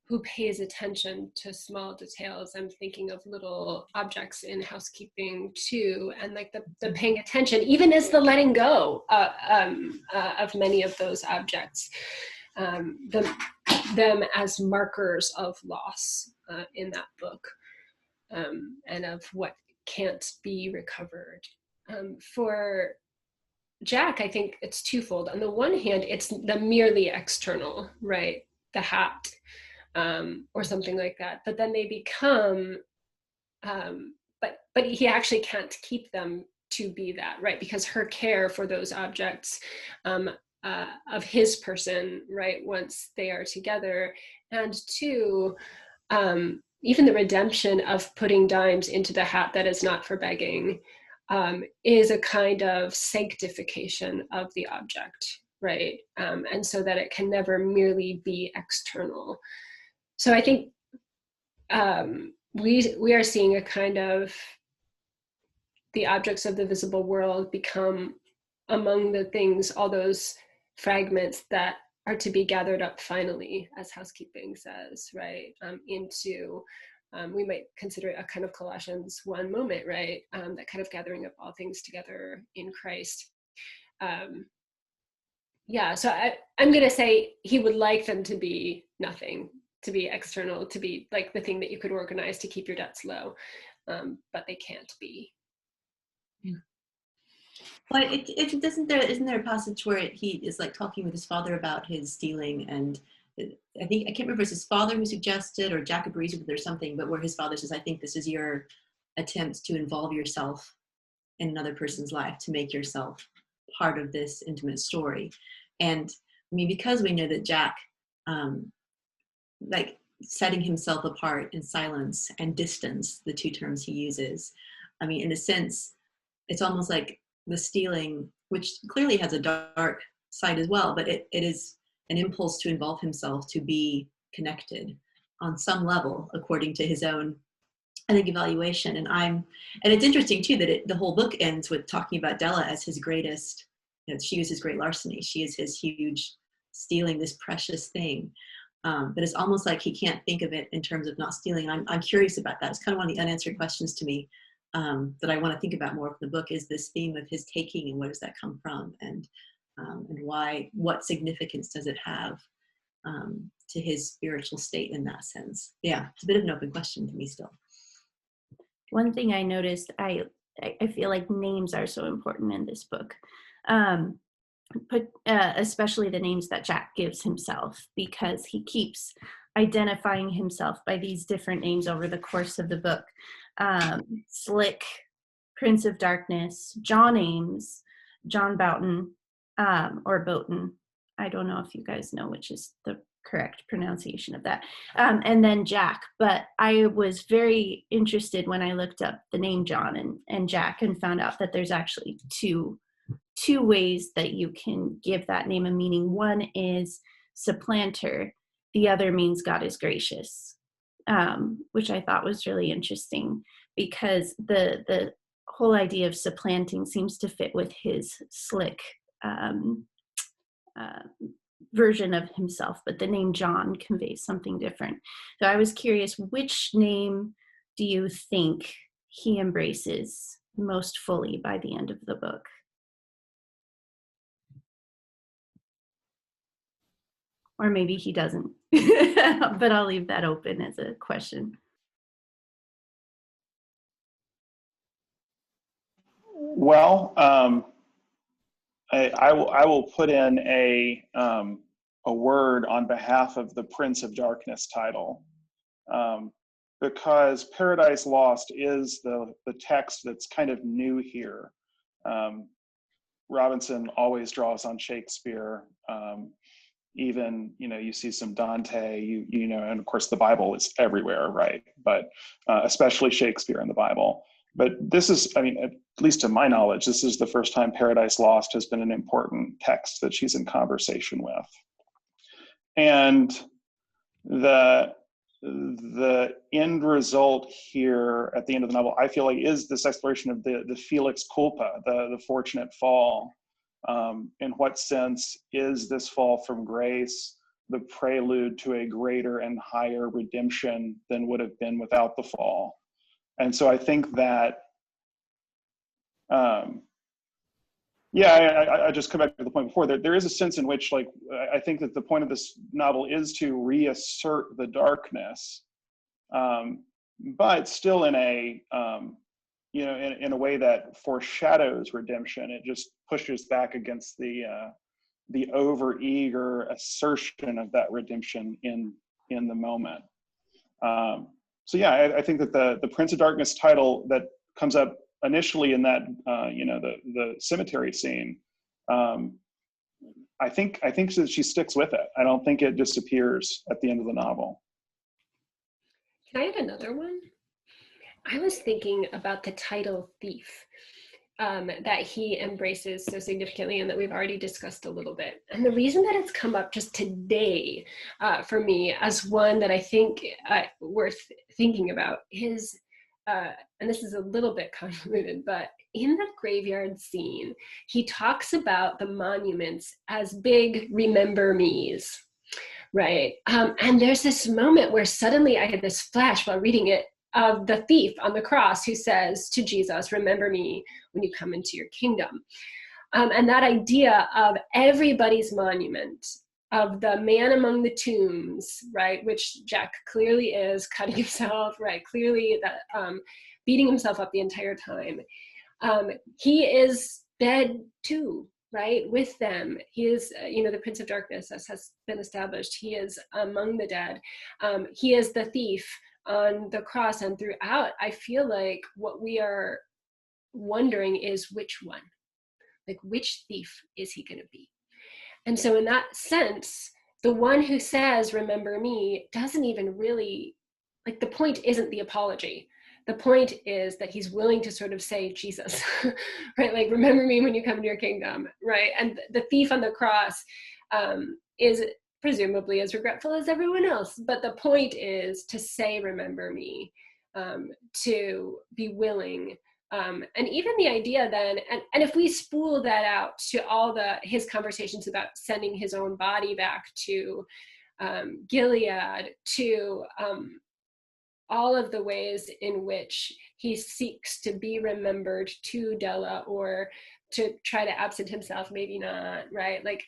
who pays attention to small details. I'm thinking of little objects in housekeeping too, and like the paying attention, even as the letting go of many of those objects, them as markers of loss in that book. And of what can't be recovered. For Jack, I think it's twofold. On the one hand, it's the merely external, right? The hat or something like that. But then they become, but he actually can't keep them to be that, right? Because her care for those objects of his person, right, once they are together, and two, even the redemption of putting dimes into the hat that is not for begging is a kind of sanctification of the object, right? And so that it can never merely be external. So I think we are seeing a kind of the objects of the visible world become among the things, all those fragments that are to be gathered up finally, as housekeeping says, right, into, we might consider it a kind of Colossians 1 moment, right, that kind of gathering up all things together in Christ. Yeah, so I'm going to say he would like them to be nothing, to be external, to be like the thing that you could organize to keep your debts low, but they can't be. Yeah. Well, isn't there a passage where he is like talking with his father about his stealing, and I can't remember if it's his father who suggested or Jack agrees with it or something, but where his father says, "I think this is your attempt to involve yourself in another person's life, to make yourself part of this intimate story." And I mean, because we know that Jack, like setting himself apart in silence and distance, the two terms he uses, I mean, in a sense, it's almost like the stealing, which clearly has a dark side as well, but it is an impulse to involve himself, to be connected on some level, according to his own, I think, evaluation. And it's interesting too that the whole book ends with talking about Della as his greatest, she was his great larceny. She is his huge stealing, this precious thing. But it's almost like he can't think of it in terms of not stealing. I'm curious about that. It's kind of one of the unanswered questions to me that I want to think about more from the book, is this theme of his taking, and where does that come from, and why, what significance does it have to his spiritual state in that sense? Yeah, it's a bit of an open question to me still. One thing I noticed, I feel like names are so important in this book, especially the names that Jack gives himself, because he keeps identifying himself by these different names over the course of the book. Slick, Prince of Darkness, John Ames, John Boughton, or Boughton, I don't know if you guys know which is the correct pronunciation of that. And then Jack. But I was very interested when I looked up the name John and Jack and found out that there's actually two ways that you can give that name a meaning. One is supplanter, the other means God is gracious, which I thought was really interesting because the whole idea of supplanting seems to fit with his slick uh, version of himself, but the name John conveys something different. So I was curious, which name do you think he embraces most fully by the end of the book? Or maybe he doesn't, but I'll leave that open as a question. Well, I will put in a word on behalf of the Prince of Darkness title, because Paradise Lost is the text that's kind of new here. Robinson always draws on Shakespeare. Even, you see some Dante, and of course the Bible is everywhere, right? But especially Shakespeare in the Bible. But this is, at least to my knowledge, this is the first time Paradise Lost has been an important text that she's in conversation with. And the end result here at the end of the novel, I feel like, is this exploration of the Felix culpa, the fortunate fall. In what sense is this fall from grace the prelude to a greater and higher redemption than would have been without the fall? And so I think that, I just come back to the point before, that there is a sense in which, like, I think that the point of this novel is to reassert the darkness, but still in a, in a way that foreshadows redemption. It just pushes back against the over-eager assertion of that redemption in the moment. So yeah, I think that the Prince of Darkness title that comes up initially in that, the cemetery scene, I think that she sticks with it. I don't think it disappears at the end of the novel. Can I add another one? I was thinking about the title Thief, that he embraces so significantly and that we've already discussed a little bit. And the reason that it's come up just today for me as one that I think worth thinking about is, and this is a little bit convoluted, but in the graveyard scene, he talks about the monuments as big remember me's, right? And there's this moment where suddenly I had this flash while reading it of the thief on the cross who says to Jesus, remember me when you come into your kingdom. And that idea of everybody's monument, of the man among the tombs, right, which Jack clearly is, cutting himself, right, clearly that beating himself up the entire time. He is dead too, right, with them. He is, the Prince of Darkness, as has been established. He is among the dead. He is the thief on the cross, and throughout, I feel like what we are wondering is which one, like which thief is he going to be? And so in that sense, the one who says, remember me, doesn't even really, like, the point isn't the apology. The point is that he's willing to sort of say, Jesus, right? Like, remember me when you come to your kingdom, right? And the thief on the cross is presumably as regretful as everyone else. But the point is to say, remember me, to be willing. And even the idea then, and if we spool that out to all his conversations about sending his own body back to Gilead, to all of the ways in which he seeks to be remembered to Della, or to try to absent himself, maybe not, right? Like,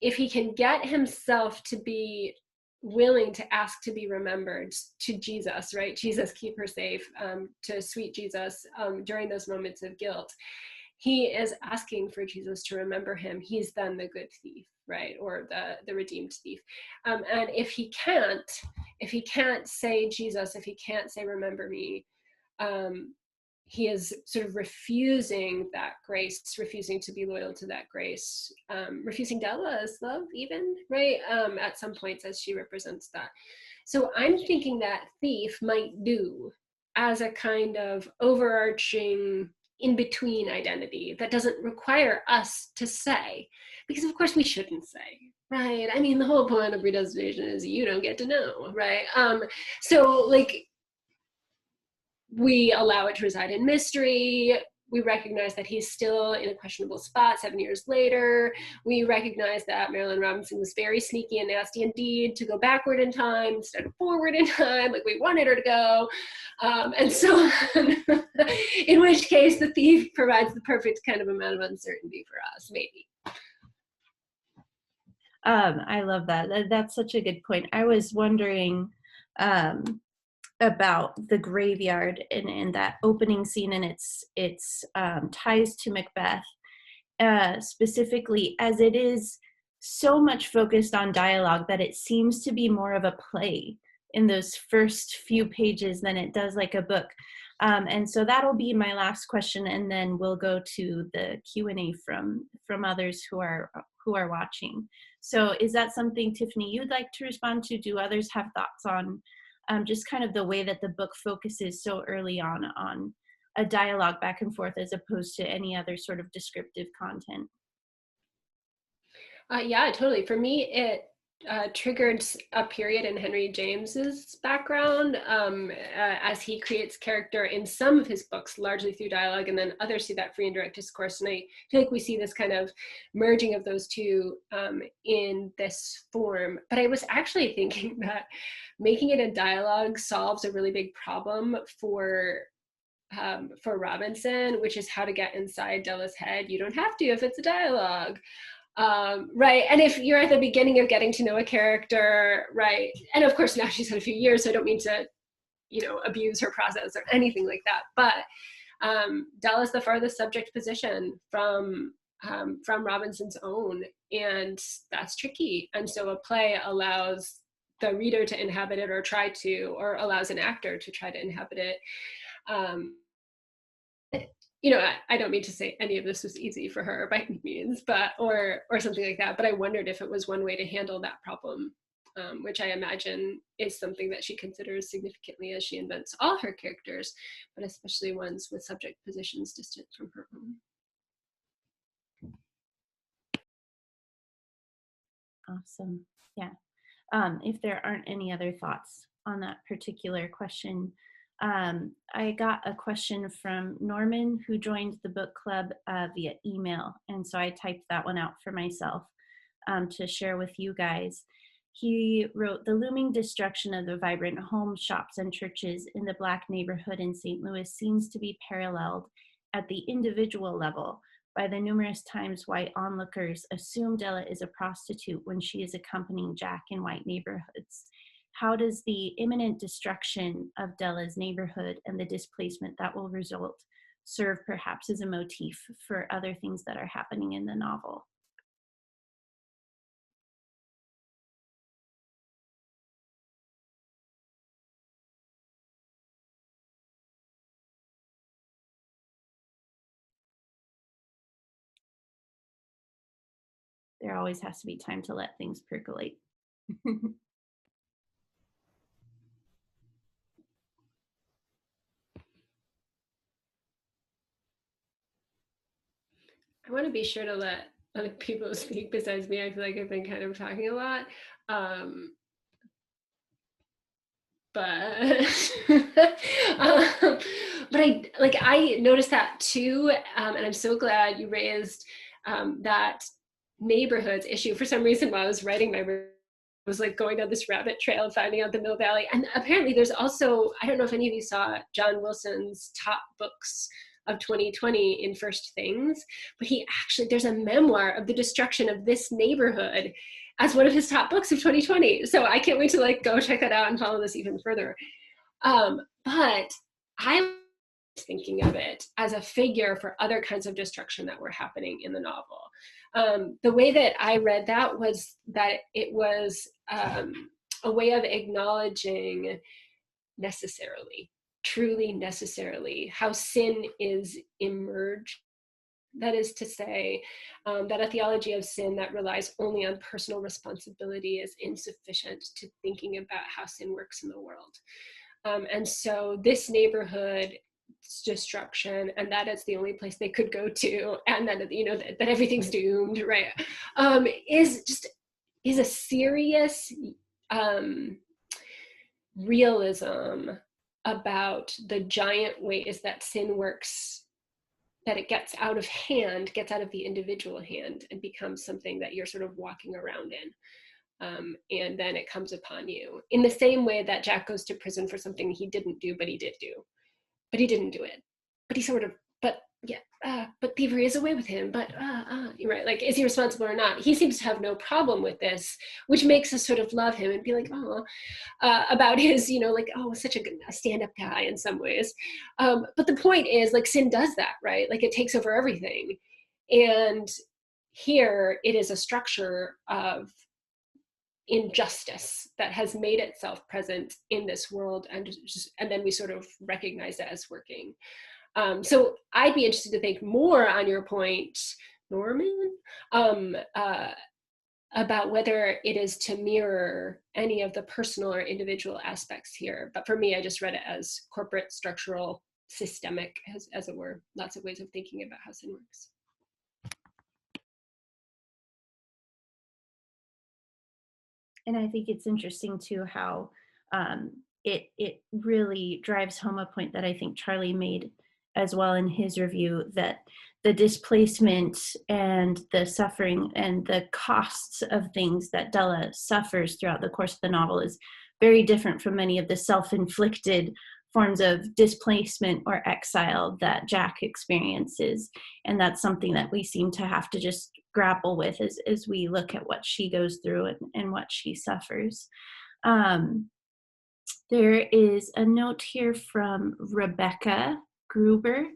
if he can get himself to be willing to ask to be remembered to Jesus, right? Jesus, keep her safe, to sweet Jesus during those moments of guilt. He is asking for Jesus to remember him. He's then the good thief, right? Or the redeemed thief. And if he can't say Jesus, if he can't say remember me, he is sort of refusing that grace, refusing to be loyal to that grace, refusing Della's love even, right? At some points as she represents that. So I'm thinking that thief might do as a kind of overarching in-between identity that doesn't require us to say, because of course we shouldn't say, right? I mean, the whole point of predestination is you don't get to know, right? So like, we allow it to reside in mystery. We recognize that he's still in a questionable spot 7 years later. We recognize that Marilynne Robinson was very sneaky and nasty indeed to go backward in time instead of forward in time, like we wanted her to go. And so on. In which case the thief provides the perfect kind of amount of uncertainty for us, maybe. I love that. That's such a good point. I was wondering about the graveyard and that opening scene and its ties to Macbeth, specifically as it is so much focused on dialogue that it seems to be more of a play in those first few pages than it does like a book. And so that'll be my last question, and then we'll go to the Q&A from others who are watching. So is that something, Tiffany, you'd like to respond to? Do others have thoughts on just kind of the way that the book focuses so early on a dialogue back and forth as opposed to any other sort of descriptive content? Yeah, totally. For me, it triggered a period in Henry James's background as he creates character in some of his books, largely through dialogue, and then others see that free and direct discourse. And I feel like we see this kind of merging of those two in this form. But I was actually thinking that making it a dialogue solves a really big problem for Robinson, which is how to get inside Della's head. You don't have to if it's a dialogue. Right. And if you're at the beginning of getting to know a character, right. And of course, now she's had a few years, so I don't mean to, abuse her process or anything like that. But Della's the farthest subject position from Robinson's own, and that's tricky. And so a play allows the reader to inhabit it or try to, or allows an actor to try to inhabit it. I don't mean to say any of this was easy for her by any means, but or something like that. But I wondered if it was one way to handle that problem, which I imagine is something that she considers significantly as she invents all her characters, but especially ones with subject positions distant from her own. Awesome. Yeah. If there aren't any other thoughts on that particular question, I got a question from Norman, who joined the book club via email. And so I typed that one out for myself to share with you guys. He wrote, "The looming destruction of the vibrant homes, shops, and churches in the Black neighborhood in St. Louis seems to be paralleled at the individual level by the numerous times white onlookers assume Della is a prostitute when she is accompanying Jack in white neighborhoods. How does the imminent destruction of Della's neighborhood and the displacement that will result serve perhaps as a motif for other things that are happening in the novel?" There always has to be time to let things percolate. I want to be sure to let other people speak besides me. I feel like I've been kind of talking a lot. But I noticed that too, and I'm so glad you raised that neighborhoods issue. For some reason, while I was writing my was like going down this rabbit trail of finding out the Mill Valley. And apparently there's also, I don't know if any of you saw John Wilson's top books of 2020 in First Things, but there's a memoir of the destruction of this neighborhood as one of his top books of 2020. So I can't wait to go check that out and follow this even further. But I was thinking of it as a figure for other kinds of destruction that were happening in the novel. The way that I read that was that it was a way of acknowledging necessarily truly necessarily how sin is emerged. That is to say, that a theology of sin that relies only on personal responsibility is insufficient to thinking about how sin works in the world. And so this neighborhood destruction, and that is the only place they could go to, and that, you know, that everything's doomed, right? Is a serious realism about the giant ways that sin works, that it gets out of hand, gets out of the individual hand, and becomes something that you're sort of walking around in. And then it comes upon you in the same way that Jack goes to prison for something he didn't do, but he did do. But he didn't do it. But he sort of, but yeah, but thievery is away with him. But you're right. Like, is he responsible or not? He seems to have no problem with this, which makes us sort of love him and be like, oh, about his, you know, like, oh, such a stand-up guy in some ways. But the point is, like, sin does that, right? Like, it takes over everything. And here it is a structure of injustice that has made itself present in this world, and then we sort of recognize it as working. So I'd be interested to think more on your point, Norman, about whether it is to mirror any of the personal or individual aspects here. But for me, I just read it as corporate, structural, systemic, as it were. Lots of ways of thinking about how sin works. And I think it's interesting too how it really drives home a point that I think Charlie made as well in his review, that the displacement and the suffering and the costs of things that Della suffers throughout the course of the novel is very different from many of the self-inflicted forms of displacement or exile that Jack experiences. And that's something that we seem to have to just grapple with as we look at what she goes through and what she suffers. There is a note here from Rebecca Gruber.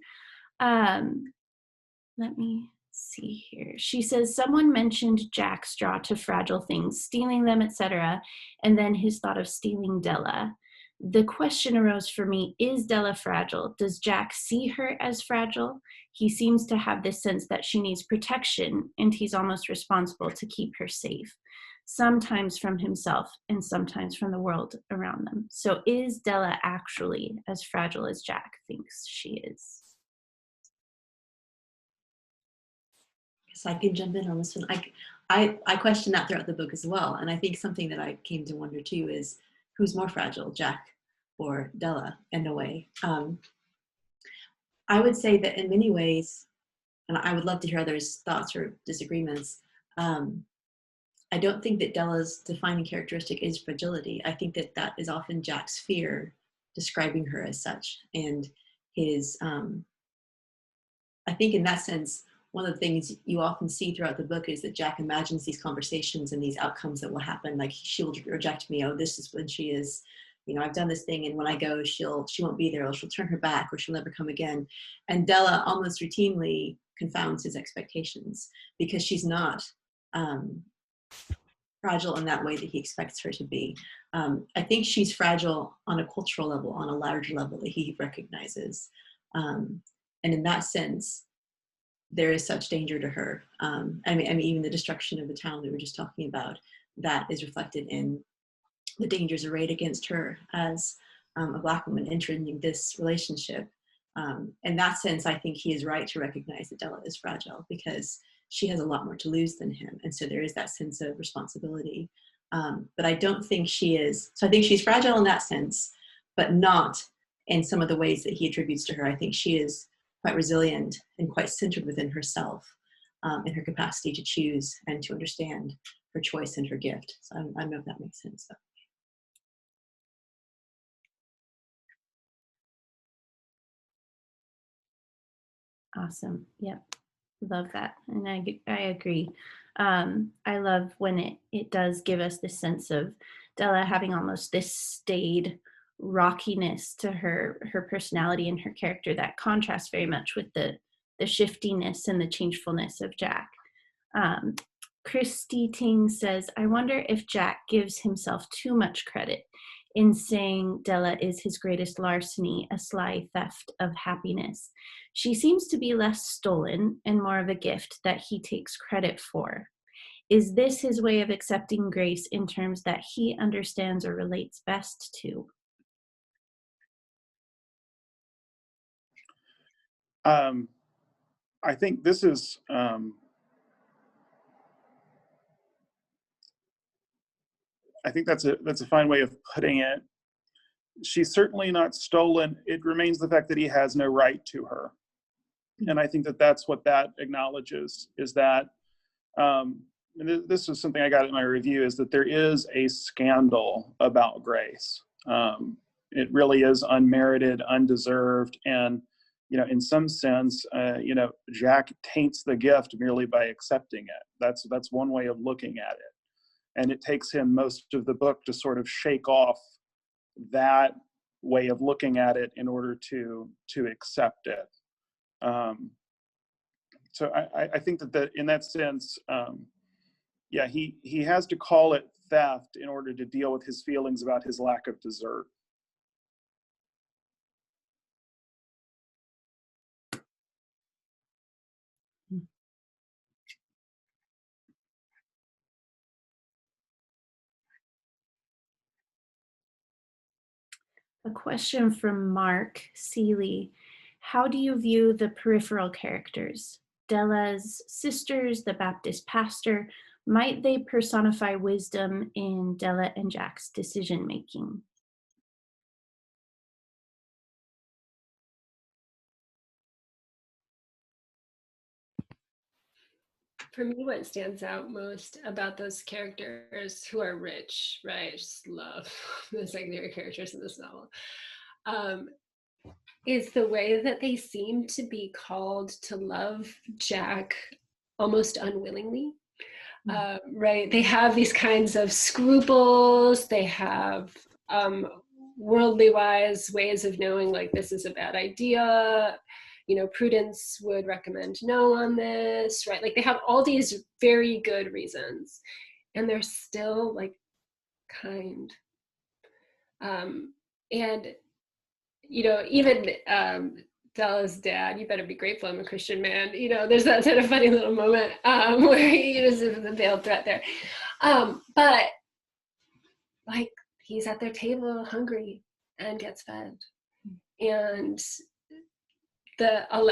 Let me see here. She says, someone mentioned Jack's draw to fragile things, stealing them, etc., and then his thought of stealing Della. The question arose for me, is Della fragile? Does Jack see her as fragile? He seems to have this sense that she needs protection, and he's almost responsible to keep her safe, sometimes from himself and sometimes from the world around them. So is Della actually as fragile as Jack thinks she is? So I can jump in on this one. I question that throughout the book as well. And I think something that I came to wonder too is, who's more fragile, Jack or Della, in a way? I would say that in many ways, and I would love to hear others' thoughts or disagreements, I don't think that Della's defining characteristic is fragility. I think that that is often Jack's fear describing her as such. And his, I think in that sense, one of the things you often see throughout the book is that Jack imagines these conversations and these outcomes that will happen. Like, she'll reject me. Oh, this is when she is, you know, I've done this thing, and when I go, she won't be there, or she'll turn her back, or she'll never come again. And Della almost routinely confounds his expectations because she's not fragile in that way that he expects her to be. I think she's fragile on a cultural level, on a larger level that he recognizes. And in that sense, there is such danger to her. I mean, even the destruction of the town we were just talking about, that is reflected in the dangers arrayed against her as a Black woman entering this relationship. In that sense, I think he is right to recognize that Della is fragile because she has a lot more to lose than him. And so there is that sense of responsibility. But I don't think she is, so I think she's fragile in that sense, but not in some of the ways that he attributes to her. I think she is quite resilient and quite centered within herself, in her capacity to choose and to understand her choice and her gift. So I don't know if that makes sense. So. Awesome. Yep. Love that. And I agree. I love when it does give us this sense of Della having almost this staid rockiness to her personality and her character that contrasts very much with the shiftiness and the changefulness of Jack. Christy Ting says, I wonder if Jack gives himself too much credit. in saying Della is his greatest larceny, a sly theft of happiness. She seems to be less stolen and more of a gift that he takes credit for. Is this his way of accepting grace in terms that he understands or relates best to? I think this is, I think that's a fine way of putting it. She's certainly not stolen. It remains the fact that he has no right to her. And I think that that's what that acknowledges, is that, and this is something I got in my review, is that there is a scandal about grace. It really is unmerited, undeserved, and in some sense, Jack taints the gift merely by accepting it. That's one way of looking at it, and it takes him most of the book to sort of shake off that way of looking at it in order to accept it. So I think that in that sense, yeah, he has to call it theft in order to deal with his feelings about his lack of desert. A question from Mark Seeley. How do you view the peripheral characters? Della's sisters, the Baptist pastor, might they personify wisdom in Della and Jack's decision making? For me, what stands out most about those characters who are rich, right? I just love the secondary characters in this novel. Is the way that they seem to be called to love Jack almost unwillingly. Right? They have these kinds of scruples. They have worldly wise ways of knowing, like, this is a bad idea. Prudence would recommend no on this, right? Like, they have all these very good reasons, and they're still like kind. And even Della's dad, you better be grateful I'm a Christian man. There's that sort of funny little moment where he uses the veiled threat there. But like, he's at their table hungry and gets fed. And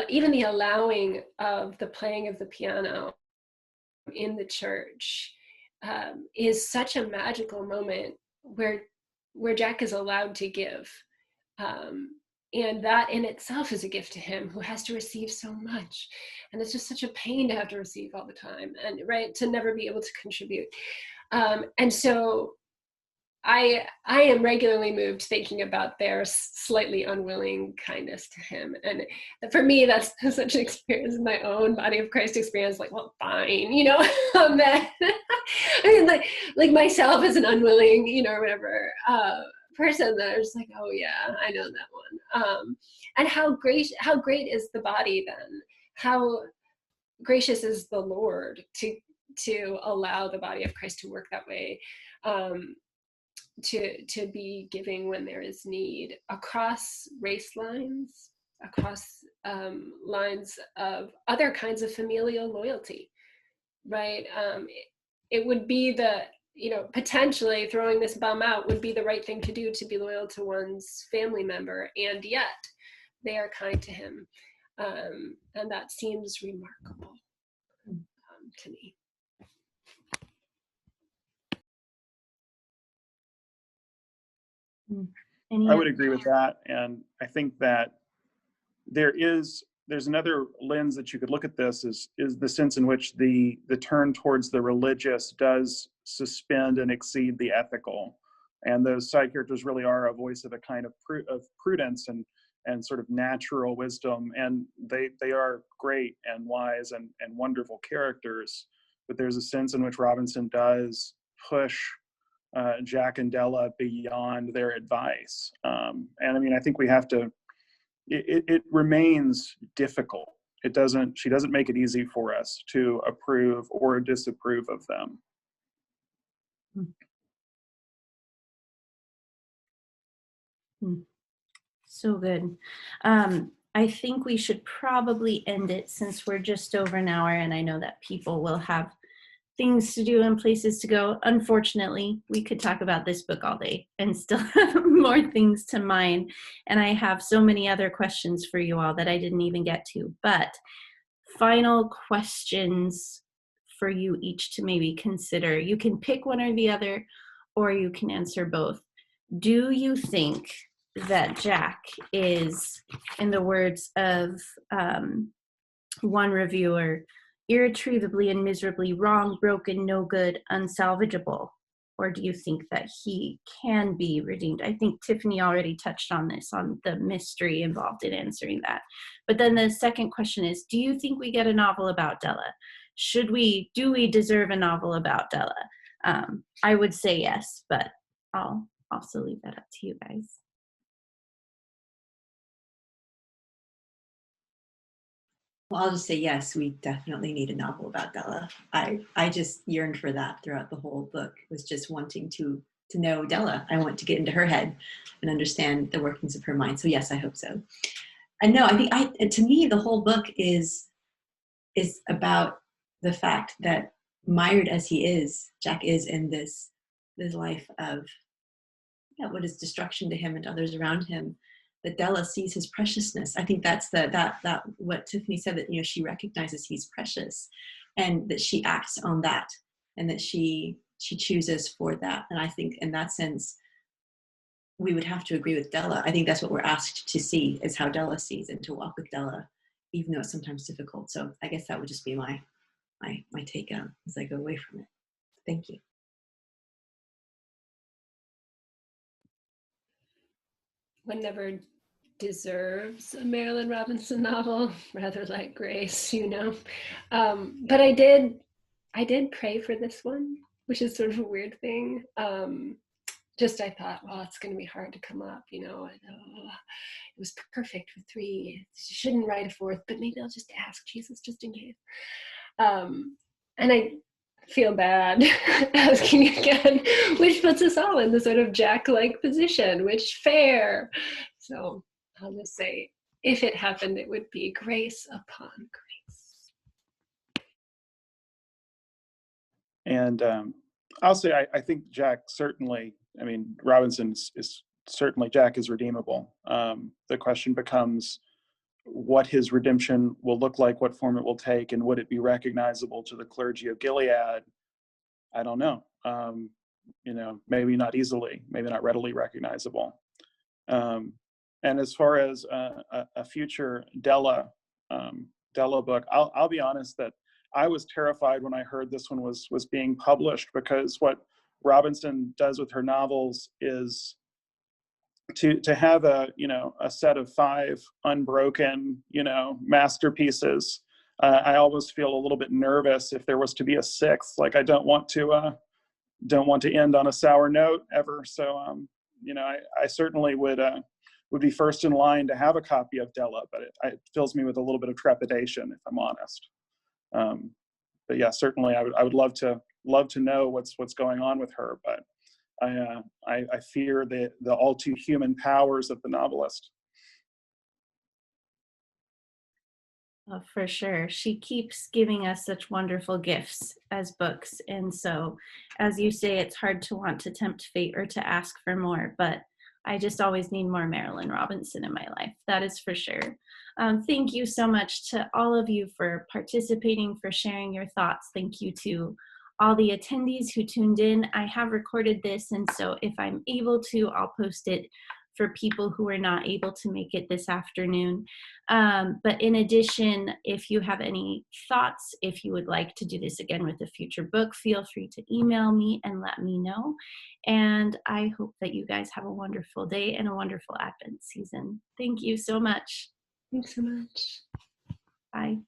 even the allowing of the playing of the piano in the church is such a magical moment where Jack is allowed to give. And that in itself is a gift to him, who has to receive so much. And it's just such a pain to have to receive all the time, and right, to never be able to contribute. And so I am regularly moved thinking about their slightly unwilling kindness to him. And for me, that's such an experience in my own body of Christ experience. Like, well, fine, that, I mean, like myself as an unwilling, or whatever, person that I was like, oh yeah, I know that one. And how great is the body then? How gracious is the Lord to allow the body of Christ to work that way, to be giving when there is need, across race lines, across lines of other kinds of familial loyalty, right? It would be potentially throwing this bum out would be the right thing to do, to be loyal to one's family member, and yet they are kind to him. And that seems remarkable to me. I would agree with that. And I think that there's another lens that you could look at this, is the sense in which the turn towards the religious does suspend and exceed the ethical. And those side characters really are a voice of a kind of prudence and sort of natural wisdom. And they are great and wise and wonderful characters. But there's a sense in which Robinson does push Jack and Della beyond their advice. And I mean, I think we have to, it remains difficult. She doesn't make it easy for us to approve or disapprove of them. Mm, so good. I think we should probably end it since we're just over an hour, and I know that people will have things to do and places to go. Unfortunately, we could talk about this book all day and still have more things to mine. And I have so many other questions for you all that I didn't even get to. But final questions for you each to maybe consider. You can pick one or the other, or you can answer both. Do you think that Jack is, in the words of one reviewer, irretrievably and miserably wrong, broken, no good, unsalvageable? Or do you think that he can be redeemed? I think Tiffany already touched on this, on the mystery involved in answering that. But then the second question is, do you think we get a novel about Della? Do we deserve a novel about Della? I would say yes, but I'll also leave that up to you guys. Well, I'll just say yes, we definitely need a novel about Della. I just yearned for that throughout the whole book, was just wanting to know Della. I want to get into her head and understand the workings of her mind. So yes, I hope so. And no, I think to me, the whole book is about the fact that, mired as he is, Jack is in this life of, yeah, what is destruction to him and others around him, that Della sees his preciousness. I think that's that what Tiffany said, that, you know, she recognizes he's precious, and that she acts on that, and that she chooses for that. And I think in that sense, we would have to agree with Della. I think that's what we're asked to see, is how Della sees, and to walk with Della, even though it's sometimes difficult. So I guess that would just be my take as I go away from it. Thank you. One never deserves a Marilynne Robinson novel, rather like Grace, you know. But I did pray for this one, which is sort of a weird thing. Just I thought, well, it's going to be hard to come up, you know. And, it was perfect with 3. She shouldn't write a 4th, but maybe I'll just ask Jesus just in case. And I feel bad asking again, which puts us all in the sort of Jack-like position, which fair. So I'll just say, if it happened, it would be grace upon grace. And I'll say I think Jack certainly, I mean, Robinson is certainly, Jack is redeemable. The question becomes what his redemption will look like, what form it will take, and would it be recognizable to the clergy of Gilead? I don't know. You know, maybe not easily, maybe not readily recognizable. And as far as a future Della book, I'll be honest that I was terrified when I heard this one was being published, because what Robinson does with her novels is to have a set of 5 unbroken masterpieces. I always feel a little bit nervous if there was to be a 6th. Like, I don't want to end on a sour note ever. So I certainly would be first in line to have a copy of Della, but it fills me with a little bit of trepidation, if I'm honest. But yeah, certainly I would love to know what's going on with her, but I fear the all too human powers of the novelist. For sure. She keeps giving us such wonderful gifts as books. And so, as you say, it's hard to want to tempt fate or to ask for more, but I just always need more Marilynne Robinson in my life. That is for sure. Thank you so much to all of you for participating, for sharing your thoughts. Thank you to all the attendees who tuned in. I have recorded this, and so if I'm able to, I'll post it for people who are not able to make it this afternoon. But in addition, if you have any thoughts, if you would like to do this again with a future book, feel free to email me and let me know. And I hope that you guys have a wonderful day and a wonderful Advent season. Thank you so much. Thanks so much. Bye.